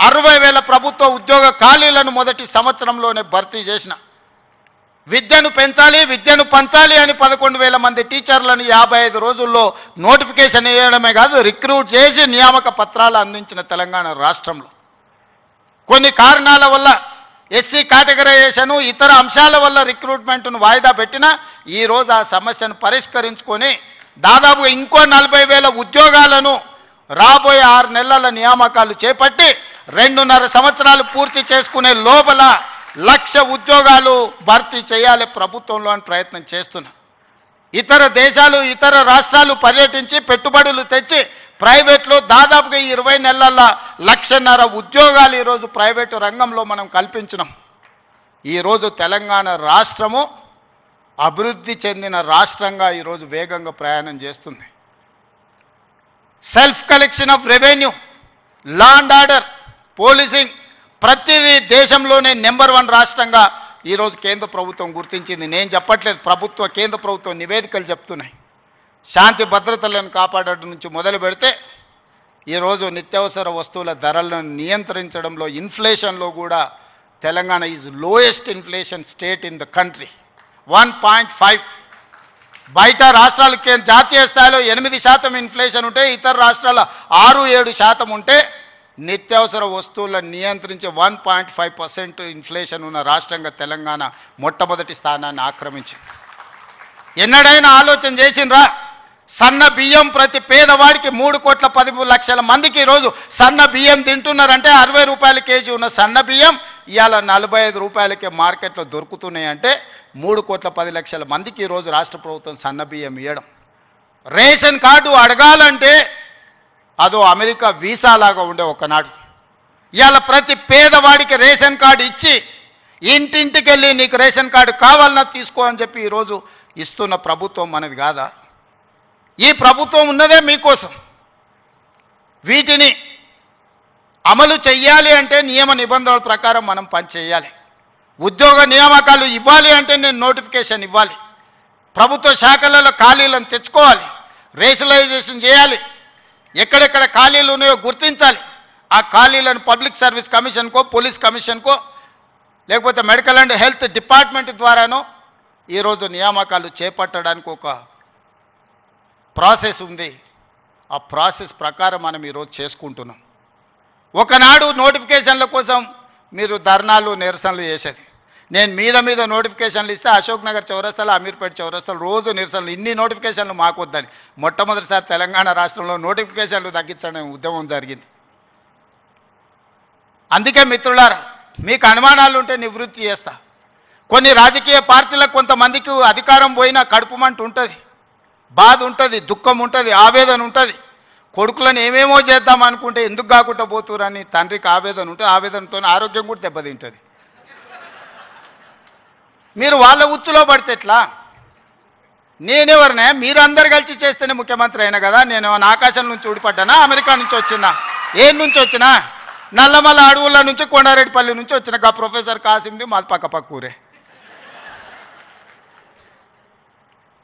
60,000 ప్రభుత్వ ఉద్యోగ ఖాళీలను మొదటి సంవత్సరంలోనే భర్తీ చేసిన. విద్యను పెంచాలి, విద్యను పంచాలి అని 11,000 మంది టీచర్లను 55 రోజుల్లో నోటిఫికేషన్ ఇవ్వడమే కాదు రిక్రూట్ చేసి నియామక పత్రాలు అందించిన తెలంగాణ రాష్ట్రంలో కొన్ని కారణాల వల్ల ఎస్సీ కేటగరైజేషన్ ఇతర అంశాల వల్ల రిక్రూట్మెంట్ను వాయిదా పెట్టినా ఈరోజు ఆ సమస్యను పరిష్కరించుకొని దాదాపుగా ఇంకో 40,000 ఉద్యోగాలను రాబోయే 6 నెలల నియామకాలు చేపట్టి 2.5 సంవత్సరాలు పూర్తి చేసుకునే లోపల 1,00,000 ఉద్యోగాలు భర్తీ చేయాలి ప్రభుత్వంలో అని ప్రయత్నం చేస్తున్నా. ఇతర దేశాలు ఇతర రాష్ట్రాలు పర్యటించి పెట్టుబడులు తెచ్చి ప్రైవేట్లో దాదాపుగా 20 నెలల 1,50,000 ఉద్యోగాలు ఈరోజు ప్రైవేటు రంగంలో మనం కల్పించినాం. ఈరోజు తెలంగాణ రాష్ట్రము అభివృద్ధి చెందిన రాష్ట్రంగా ఈరోజు వేగంగా ప్రయాణం చేస్తుంది. Self collection of revenue, law and order, policing ప్రతిదీ దేశంలోనే నెంబర్ 1 రాష్ట్రంగా ఈరోజు కేంద్ర ప్రభుత్వం గుర్తించింది. నేను చెప్పట్లేదు, కేంద్ర ప్రభుత్వం నివేదికలు చెప్తున్నాయి. శాంతి భద్రతలను కాపాడడం నుంచి మొదలు పెడితే ఈరోజు నిత్యావసర వస్తువుల ధరలను నియంత్రించడంలో ఇన్ఫ్లేషన్లో కూడా Telangana is lowest inflation state in the country 1.5. బయట రాష్ట్రాలకి జాతీయ స్థాయిలో 8% ఇన్ఫ్లేషన్ ఉంటే ఇతర రాష్ట్రాల 6-7% ఉంటే నిత్యావసర వస్తువులను నియంత్రించే 1.5% ఇన్ఫ్లేషన్ ఉన్న రాష్ట్రంగా తెలంగాణ మొట్టమొదటి స్థానాన్ని ఆక్రమించింది. ఎన్నడైనా ఆలోచన చేసిండ్రా? సన్న బియ్యం ప్రతి పేదవాడికి 3,10,00,000 మందికి ఈరోజు సన్న బియ్యం తింటున్నారంటే 60 రూపాయల కేజీ ఉన్న సన్న బియ్యం ఇవాళ 45 రూపాయలకే మార్కెట్లో దొరుకుతున్నాయి. అంటే 3,10,00,000 మందికి ఈరోజు రాష్ట్ర ప్రభుత్వం సన్న బియ్యం ఇవ్వడం. రేషన్ కార్డు అడగాలంటే అదో అమెరికా వీసా లాగా ఉండే ఒకనాడు. ఇవాళ ప్రతి పేదవాడికి రేషన్ కార్డు ఇచ్చి ఇంటింటికి వెళ్ళి నీకు రేషన్ కార్డు కావాలన్నా తీసుకో అని చెప్పి ఈరోజు ఇస్తున్న ప్రభుత్వం మనది కాదా? ఈ ప్రభుత్వం ఉన్నదే మీకోసం. వీటిని అమలు చెయ్యాలి అంటే నియమ నిబంధనల ప్రకారం మనం పనిచేయాలి. ఉద్యోగ నియామకాలు ఇవ్వాలి అంటే నేను నోటిఫికేషన్ ఇవ్వాలి. ప్రభుత్వ శాఖలలో ఖాళీలను తెచ్చుకోవాలి, రేషనలైజేషన్ చేయాలి, ఎక్కడెక్కడ ఖాళీలు ఉన్నాయో గుర్తించాలి. ఆ ఖాళీలను పబ్లిక్ సర్వీస్ కమిషన్కో, పోలీస్ కమిషన్కో, లేకపోతే మెడికల్ అండ్ హెల్త్ డిపార్ట్మెంట్ ద్వారానో ఈరోజు నియామకాలు చేపట్టడానికి ఒక ప్రాసెస్ ఉంది. ఆ ప్రాసెస్ ప్రకారం మనం ఈరోజు చేసుకుంటున్నాం. ఒకనాడు నోటిఫికేషన్ల కోసం మీరు ధర్నాలు నిరసనలు చేసేది. నేను మీద నోటిఫికేషన్లు ఇస్తే అశోక్ నగర్ చౌరస్తాలో, అమీర్పేట చౌరస్తాలో రోజు నిరసనలు. ఇన్ని నోటిఫికేషన్లు మాకు వద్దని మొట్టమొదటిసారి తెలంగాణ రాష్ట్రంలో నోటిఫికేషన్లు తగ్గించడం ఉద్యమం జరిగింది. అందుకే మిత్రులారా, మీకు అనుమానాలు ఉంటే నివృత్తి చేస్తా. కొన్ని రాజకీయ పార్టీలకు కొంతమందికి అధికారం పోయినా కడుపుమంట ఉంటుంది, బాధ ఉంటుంది, దుఃఖం ఉంటుంది, ఆవేదన ఉంటుంది. కొడుకులను ఏమేమో చేద్దాం అనుకుంటే ఎందుకు కాకుండా పోతురని తండ్రికి ఆవేదన ఉంటుంది. ఆవేదనతో ఆరోగ్యం కూడా దెబ్బతింటుంది. మీరు వాళ్ళ ఉచ్చులో పడితే ఎట్లా? నేనెవరినే? మీరు అందరు కలిసి చేస్తేనే ముఖ్యమంత్రి అయినా కదా. నేను ఆకాశం నుంచి ఊడిపడ్డానా? అమెరికా నుంచి వచ్చినా? ఏ నుంచి వచ్చినా? నల్లమల్ల అడవుల నుంచి, కొండారెడ్డిపల్లి నుంచి వచ్చిన గా ప్రొఫెసర్ కాసింది మాది పక్క ఊరే.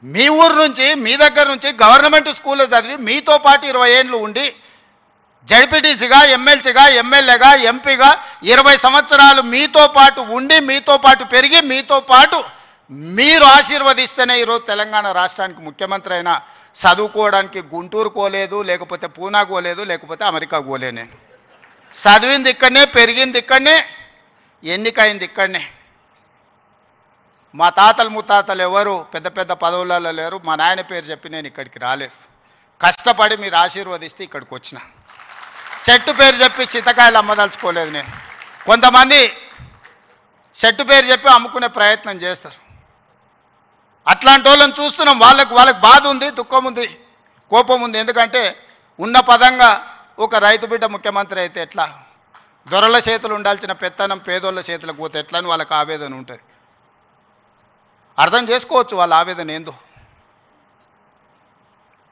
మీ ఊరు నుంచి, మీ దగ్గర నుంచి గవర్నమెంట్ స్కూల్లో చదివి మీతో పాటు 20 ఏళ్ళు ఉండి జడ్పీటీసీగా, ఎమ్మెల్సీగా, ఎమ్మెల్యేగా, ఎంపీగా 20 సంవత్సరాలు మీతో పాటు ఉండి, మీతో పాటు పెరిగి, మీతో పాటు మీరు ఆశీర్వదిస్తేనే ఈరోజు తెలంగాణ రాష్ట్రానికి ముఖ్యమంత్రి అయినా. చదువుకోవడానికి గుంటూరు పోలేదు, లేకపోతే పూనా పోలేదు, లేకపోతే అమెరికా పోలే. నేను చదివింది ఇక్కడనే, పెరిగింది ఇక్కడనే, ఎన్నికైంది ఇక్కడనే. మా తాతలు ముత్తాతలు ఎవరు పెద్ద పెద్ద పదవులలో లేరు. మా నాయన పేరు చెప్పి నేను ఇక్కడికి రాలేదు. కష్టపడి మీరు ఆశీర్వదిస్తే ఇక్కడికి వచ్చిన. చెట్టు పేరు చెప్పి చింతకాయలు అమ్మదలుచుకోలేదు నేను. కొంతమంది చెట్టు పేరు చెప్పి అమ్ముకునే ప్రయత్నం చేస్తారు. అట్లాంటి వాళ్ళని చూస్తున్నాం. వాళ్ళకి బాధ ఉంది, దుఃఖం ఉంది, కోపం ఉంది. ఎందుకంటే ఉన్న పదంగా ఒక రైతు బిడ్డ ముఖ్యమంత్రి అయితే ఎట్లా? దొరల చేతులు ఉండాల్సిన పెత్తనం పేదోళ్ళ చేతులకు పోతే ఎట్లా అని వాళ్ళకి ఆవేదన ఉంటుంది. అర్థం చేసుకోవచ్చు వాళ్ళ ఆవేదన ఏందో.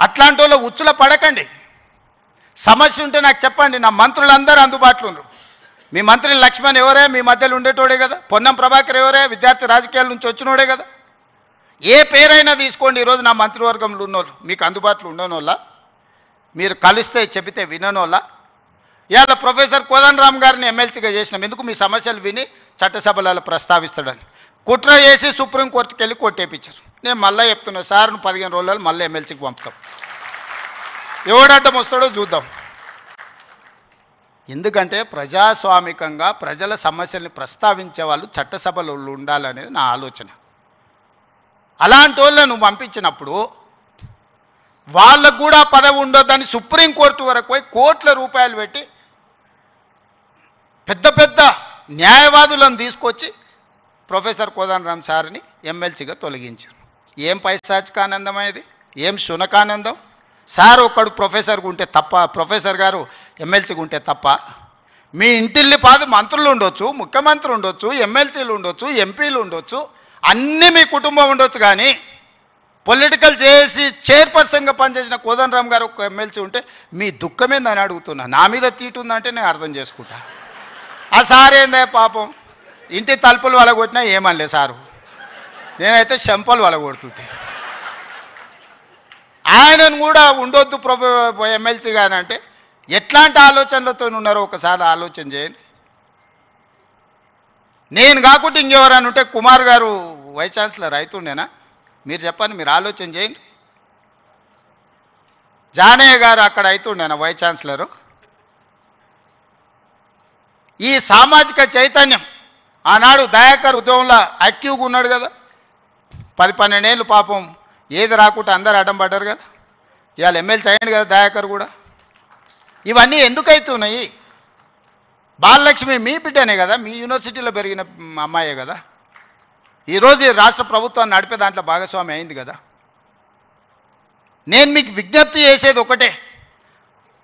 అట్లాంటి వాళ్ళు ఉచ్చుల పడకండి. సమస్య ఉంటే నాకు చెప్పండి. నా మంత్రులందరూ అందుబాటులో ఉన్నారు. మీ మంత్రి లక్ష్మణ్ ఎవరే? మీ మధ్యలో ఉండేటోడే కదా. పొన్నం ప్రభాకర్ ఎవరే? విద్యార్థి రాజకీయాల నుంచి వచ్చినోడే కదా. ఏ పేరైనా తీసుకోండి. ఈరోజు నా మంత్రివర్గంలో ఉన్నోళ్ళు మీకు అందుబాటులో ఉండనోళ్ళ, మీరు కలిస్తే చెబితే విననోళ్ళ. ఇవాళ ప్రొఫెసర్ కోదండరామ్ గారిని ఎమ్మెల్సీగా చేసినాం. ఎందుకు? మీ సమస్యలు విని చట్టసభలలో ప్రస్తావిస్తాడని. కుట్ర చేసి సుప్రీంకోర్టుకి వెళ్ళి కొట్టేపించారు. నేను మళ్ళీ చెప్తున్నా సార్, 15 రోజులు మళ్ళీ ఎమ్మెల్సీకి పంపుతాం. ఎవడడ్డం వస్తాడో చూద్దాం. ఎందుకంటే ప్రజాస్వామికంగా ప్రజల సమస్యల్ని ప్రస్తావించే వాళ్ళు చట్టసభలో ఉండాలనేది నా ఆలోచన. అలాంటి వాళ్ళను నువ్వు పంపించినప్పుడు వాళ్ళకు కూడా పదవి ఉండొద్దని సుప్రీంకోర్టు వరకు పోయి కోట్ల రూపాయలు పెట్టి పెద్ద పెద్ద న్యాయవాదులను తీసుకొచ్చి ప్రొఫెసర్ కోదండరామ్ సార్ని ఎమ్మెల్సీగా తొలగించారు. ఏం పైశాచికానందం ఇది? ఏం శునకానందం? సార్ ఒక్కడు ప్రొఫెసర్గా ఉంటే తప్ప, ప్రొఫెసర్ గారు ఎమ్మెల్సీగా ఉంటే తప్ప? మీ ఇంటిల్లి పాదు మంత్రులు ఉండొచ్చు, ముఖ్యమంత్రి ఉండొచ్చు, ఎమ్మెల్సీలు ఉండొచ్చు, ఎంపీలు ఉండొచ్చు, అన్నీ మీ కుటుంబం ఉండొచ్చు. కానీ పొలిటికల్ చేసి చైర్పర్సన్గా పనిచేసిన కోదండరామ్ గారు ఒక ఎమ్మెల్సీ ఉంటే మీ దుఃఖమేందని అడుగుతున్నా. నా మీద తీటుందంటే నేను అర్థం చేసుకుంటా. ఆ సార్ ఏందే పాపం, ఇంటి తలుపులు వలగొట్టినా ఏమనలే సారు. నేనైతే చెంపలు వలగొడుతుంటే ఆయనను కూడా ఉండొద్దు ఎమ్మెల్సీ గాని అంటే ఎట్లాంటి ఆలోచనలతో ఉన్నారో ఒకసారి ఆలోచన చేయండి. నేను కాకుండా ఇంకెవరైనా ఉంటే కుమార్ గారు వైస్ ఛాన్సలర్ అవుతుండేనా? మీరు చెప్పండి, మీరు ఆలోచన చేయండి. జానయ్య గారు అక్కడ అవుతుండేనా వైస్ ఛాన్సలరు? ఈ సామాజిక చైతన్యం ఆనాడు దయాకర్ ఉద్యమంలో యాక్టివ్గా ఉన్నాడు కదా. 10-12 ఏళ్ళు పాపం ఏది రాకుండా అందరు అడ్డం పడ్డారు కదా. ఇవాళ ఎమ్మెల్సీ అయ్యండి కదా దయాకర్ కూడా. ఇవన్నీ ఎందుకు అవుతున్నాయి? బాలలక్ష్మి మీ బిడ్డనే కదా, మీ యూనివర్సిటీలో పెరిగిన అమ్మాయే కదా. ఈరోజు ఈ రాష్ట్ర ప్రభుత్వాన్ని నడిపే దాంట్లో భాగస్వామి అయింది కదా. నేను మీకు విజ్ఞప్తి చేసేది ఒకటే,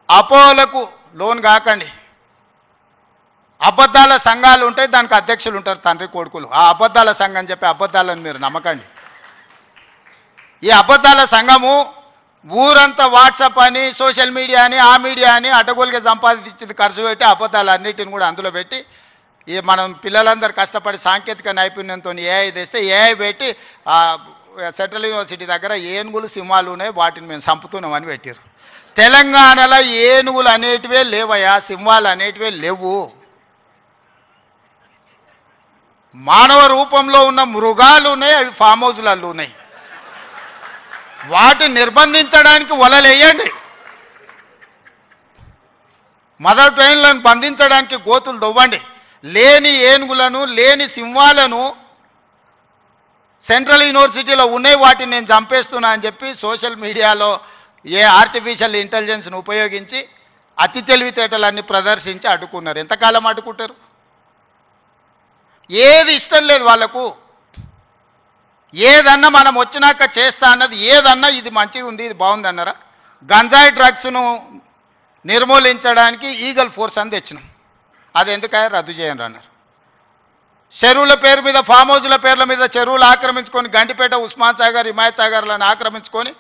అపోహలకు లోన్ కాకండి. అబద్ధాల సంఘాలు ఉంటాయి, దానికి అధ్యక్షులు ఉంటారు, తండ్రి కొడుకులు. ఆ అబద్ధాల సంఘం చెప్పి అబద్ధాలను మీరు నమ్మకండి. ఈ అబద్ధాల సంఘము ఊరంతా వాట్సాప్ అని, సోషల్ మీడియా అని, ఆ మీడియా అని అడ్డగోలుగా సంపాదించింది ఖర్చు పెట్టి అబద్ధాలన్నిటిని కూడా అందులో పెట్టి ఈ మనం పిల్లలందరూ కష్టపడి సాంకేతిక నైపుణ్యంతో ఏఐ తెస్తే ఏఐ పెట్టి సెంట్రల్ యూనివర్సిటీ దగ్గర ఏనుగులు సింహాలు ఉన్నాయి, వాటిని మేము చంపుతున్నామని పెట్టారు. తెలంగాణలో ఏనుగులు అనేటివే లేవయా, సింహాలు అనేటివే లేవు. మానవ రూపంలో ఉన్న మృగాలు ఉన్నాయి, అవి ఫామ్ హౌస్లలో ఉన్నాయి. వాటిని నిర్బంధించడానికి వలలేయండి. మదర్ ట్రైన్లను బంధించడానికి గోతులు దవ్వండి. లేని ఏనుగులను, లేని సింహాలను సెంట్రల్ యూనివర్సిటీలో ఉన్నాయి, వాటిని నేను చంపేస్తున్నా అని చెప్పి సోషల్ మీడియాలో ఆర్టిఫిషియల్ ఇంటెలిజెన్స్ను ఉపయోగించి అతి తెలివితేటలన్నీ ప్రదర్శించి అడ్డుకున్నారు. ఎంతకాలం అడ్డుకుంటారు? ఏది ఇష్టం లేదు వాళ్ళకు. ఏదన్నా మనం వచ్చినాక చేస్తా అన్నది ఏదన్నా ఇది మంచిగా ఉంది, ఇది బాగుంది అన్నారా? గంజాయి డ్రగ్స్ను నిర్మూలించడానికి ఈగల్ ఫోర్స్ అని తెచ్చినాం. అది ఎందుకయ్యా రద్దు చేయండి అన్నారు. చెరువుల పేరు మీద, ఫామ్ హౌస్ల పేర్ల మీద చెరువులు ఆక్రమించుకొని గండిపేట, ఉస్మాన్ సాగర్, హిమాయత్ సాగర్లను ఆక్రమించుకొని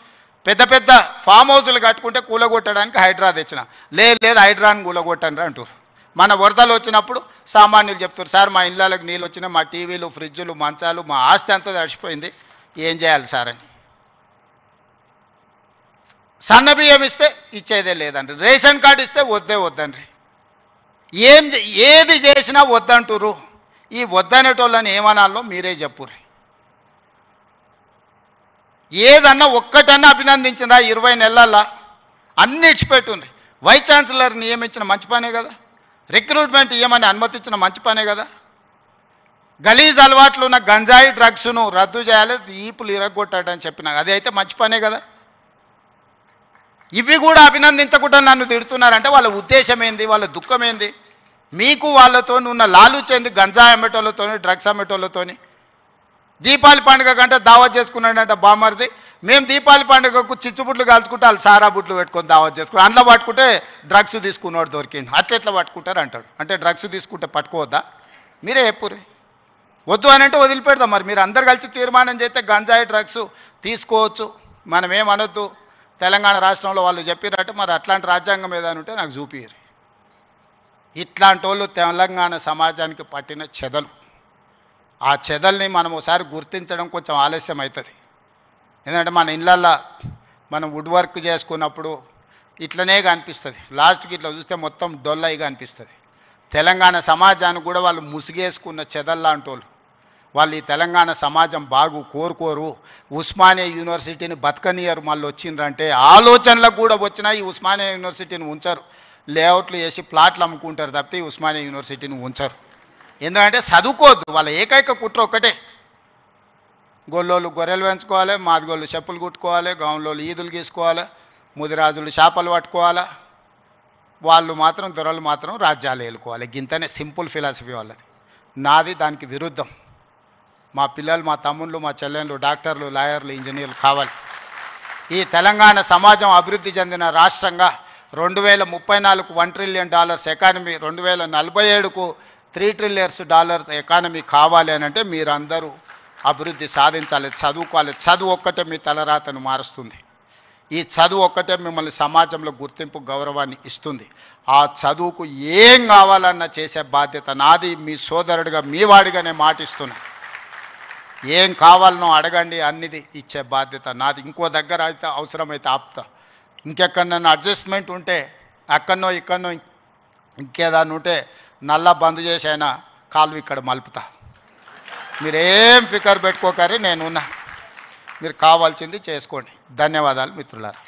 పెద్ద పెద్ద ఫామ్ హౌస్లు కట్టుకుంటే కూలగొట్టడానికి హైడ్రా తెచ్చిన. లేదు హైడ్రాని కూలగొట్టండి అంటారు. మన వరదలు వచ్చినప్పుడు సామాన్యులు చెప్తారు, సార్ మా ఇళ్ళకి నీళ్ళు వచ్చినాయి, మా టీవీలు, ఫ్రిడ్జులు, మంచాలు, మా ఆస్తి అంతా తడిచిపోయింది, ఏం చేయాలి సార్ అని. సన్న బియ్యం ఇస్తే ఇచ్చేదే లేదండి, రేషన్ కార్డు ఇస్తే వద్దండి. ఏది చేసినా వద్దంటురు. ఈ వద్దనేటోళ్ళని ఏమనాలో మీరే చెప్పుర్రి. ఏదన్నా ఒక్కటన్నా అభినందించినా 20 నెలల్లో అన్ని ఇచ్చిపెట్టుండ్రి. వైస్ ఛాన్సలర్ నియమించిన మంచి పనే కదా, రిక్రూట్మెంట్ ఇవ్వమని అనుమతించిన మంచి పనే కదా. గలీజ్ అలవాట్లు ఉన్న గంజాయి డ్రగ్స్ను రద్దు చేయాలి, ఈపులు ఇరగొట్టాడని చెప్పిన అది అయితే మంచి పనే కదా. ఇవి కూడా అభినందించకుండా నన్ను తిడుతున్నారంటే వాళ్ళ ఉద్దేశం ఏంది, వాళ్ళ దుఃఖం ఏంది? మీకు వాళ్ళతో ఉన్న లాలుచేంది, గంజాయి అమ్మేటోళ్ళతోని, డ్రగ్స్ అమ్మేటోళ్ళతోని. దీపావళి పండుగ కంటే దావత్ చేసుకున్నాడంటే బామర్ది, మేము దీపావళి పండుగకు చిచ్చుబుట్లు కాల్చుకుంటే వాళ్ళు సారా బుట్లు పెట్టుకొని దావత్ చేసుకుని అందులో పట్టుకుంటే డ్రగ్స్ తీసుకున్నవాడు దొరికిండు. అట్లెట్లా పట్టుకుంటారు అంటాడు. అంటే డ్రగ్స్ తీసుకుంటే పట్టుకోవద్దా? మీరే చెప్పుర్రి. వద్దు అని అంటే వదిలిపెడదాం. మరి మీరు అందరు కలిసి తీర్మానం చేస్తే గంజాయి డ్రగ్స్ తీసుకోవచ్చు, మనం ఏమనొద్దు, తెలంగాణ రాష్ట్రంలో వాళ్ళు చెప్పినట్టు మరి అట్లాంటి రాజ్యాంగం ఏదైనా ఉంటే నాకు చూపిరు. ఇట్లాంటి వాళ్ళు తెలంగాణ సమాజానికి పట్టిన చెదలు. ఆ చెదల్ని మనం ఒకసారి గుర్తించడం కొంచెం ఆలస్యం అవుతుంది. ఎందుకంటే మన ఇళ్ళల్లో మనం వుడ్ వర్క్ చేసుకున్నప్పుడు ఇట్లనే కనిపిస్తుంది, లాస్ట్కి ఇట్లా చూస్తే మొత్తం డొల్లయిగా అనిపిస్తుంది. తెలంగాణ సమాజానికి కూడా వాళ్ళు ముసిగేసుకున్న చెదల్లాంటి వాళ్ళు ఈ తెలంగాణ సమాజం బాగు కోరుకోరు. ఉస్మానియా యూనివర్సిటీని బతకనియరు. మళ్ళీ వచ్చిండ్రంటే ఆలోచనలకు కూడా వచ్చినా ఈ ఉస్మానియా యూనివర్సిటీని ఉంచరు. లేఅవుట్లు వేసి ప్లాట్లు అమ్ముకుంటారు తప్పితే ఈ ఉస్మానియా యూనివర్సిటీని ఉంచరు. ఎందుకంటే చదువుకోవద్దు. వాళ్ళ ఏకైక కుట్ర ఒక్కటే, గొల్లోళ్ళు గొర్రెలు పెంచుకోవాలి, మాదిగోళ్ళు చెప్పులు కుట్టుకోవాలి, గౌన్లోళ్ళు ఈదులు గీసుకోవాలి, ముదిరాజులు చేపలు పట్టుకోవాలి, వాళ్ళు మాత్రం దొరలు మాత్రం రాజ్యాలు ఏలుకోవాలి. గింతనే సింపుల్ ఫిలాసఫీ వాళ్ళది. నాది దానికి విరుద్ధం. మా పిల్లలు, మా తమ్ముళ్ళు, మా చెల్లెళ్ళు డాక్టర్లు, లాయర్లు, ఇంజనీర్లు కావాలి. ఈ తెలంగాణ సమాజం అభివృద్ధి చెందిన రాష్ట్రంగా 2034కు $1 ట్రిలియన్ ఎకానమీ, 2047కు $3 ట్రిలియన్స్ ఎకానమీ కావాలి అని అంటే మీరందరూ అభివృద్ధి సాధించాలి, చదువుకోవాలి. చదువు ఒక్కటే మీ తలరాతను మారుస్తుంది. ఈ చదువు ఒక్కటే మిమ్మల్ని సమాజంలో గుర్తింపు, గౌరవాన్ని ఇస్తుంది. ఆ చదువుకు ఏం కావాలన్నా చేసే బాధ్యత నాది. మీ సోదరుడిగా, మీ వాడిగానే మాటిస్తున్నా. ఏం కావాలనో అడగండి, అన్నిది ఇచ్చే బాధ్యత నాది. ఇంకో దగ్గర అయితే అవసరమైతే ఆపుతా. ఇంకెక్కడన్నా అడ్జస్ట్మెంట్ ఉంటే అక్కడనో ఇక్కడనో ఇంకేదాన్ని ఉంటే నల్లా బంద్ చేసి అయినా కాలు ఇక్కడ మలుపుతా. మీరేం ఫికర్ పెట్టుకోకరి, నేనున్నా. మీరు కావాల్సింది చేసుకోండి. ధన్యవాదాలు మిత్రులారా.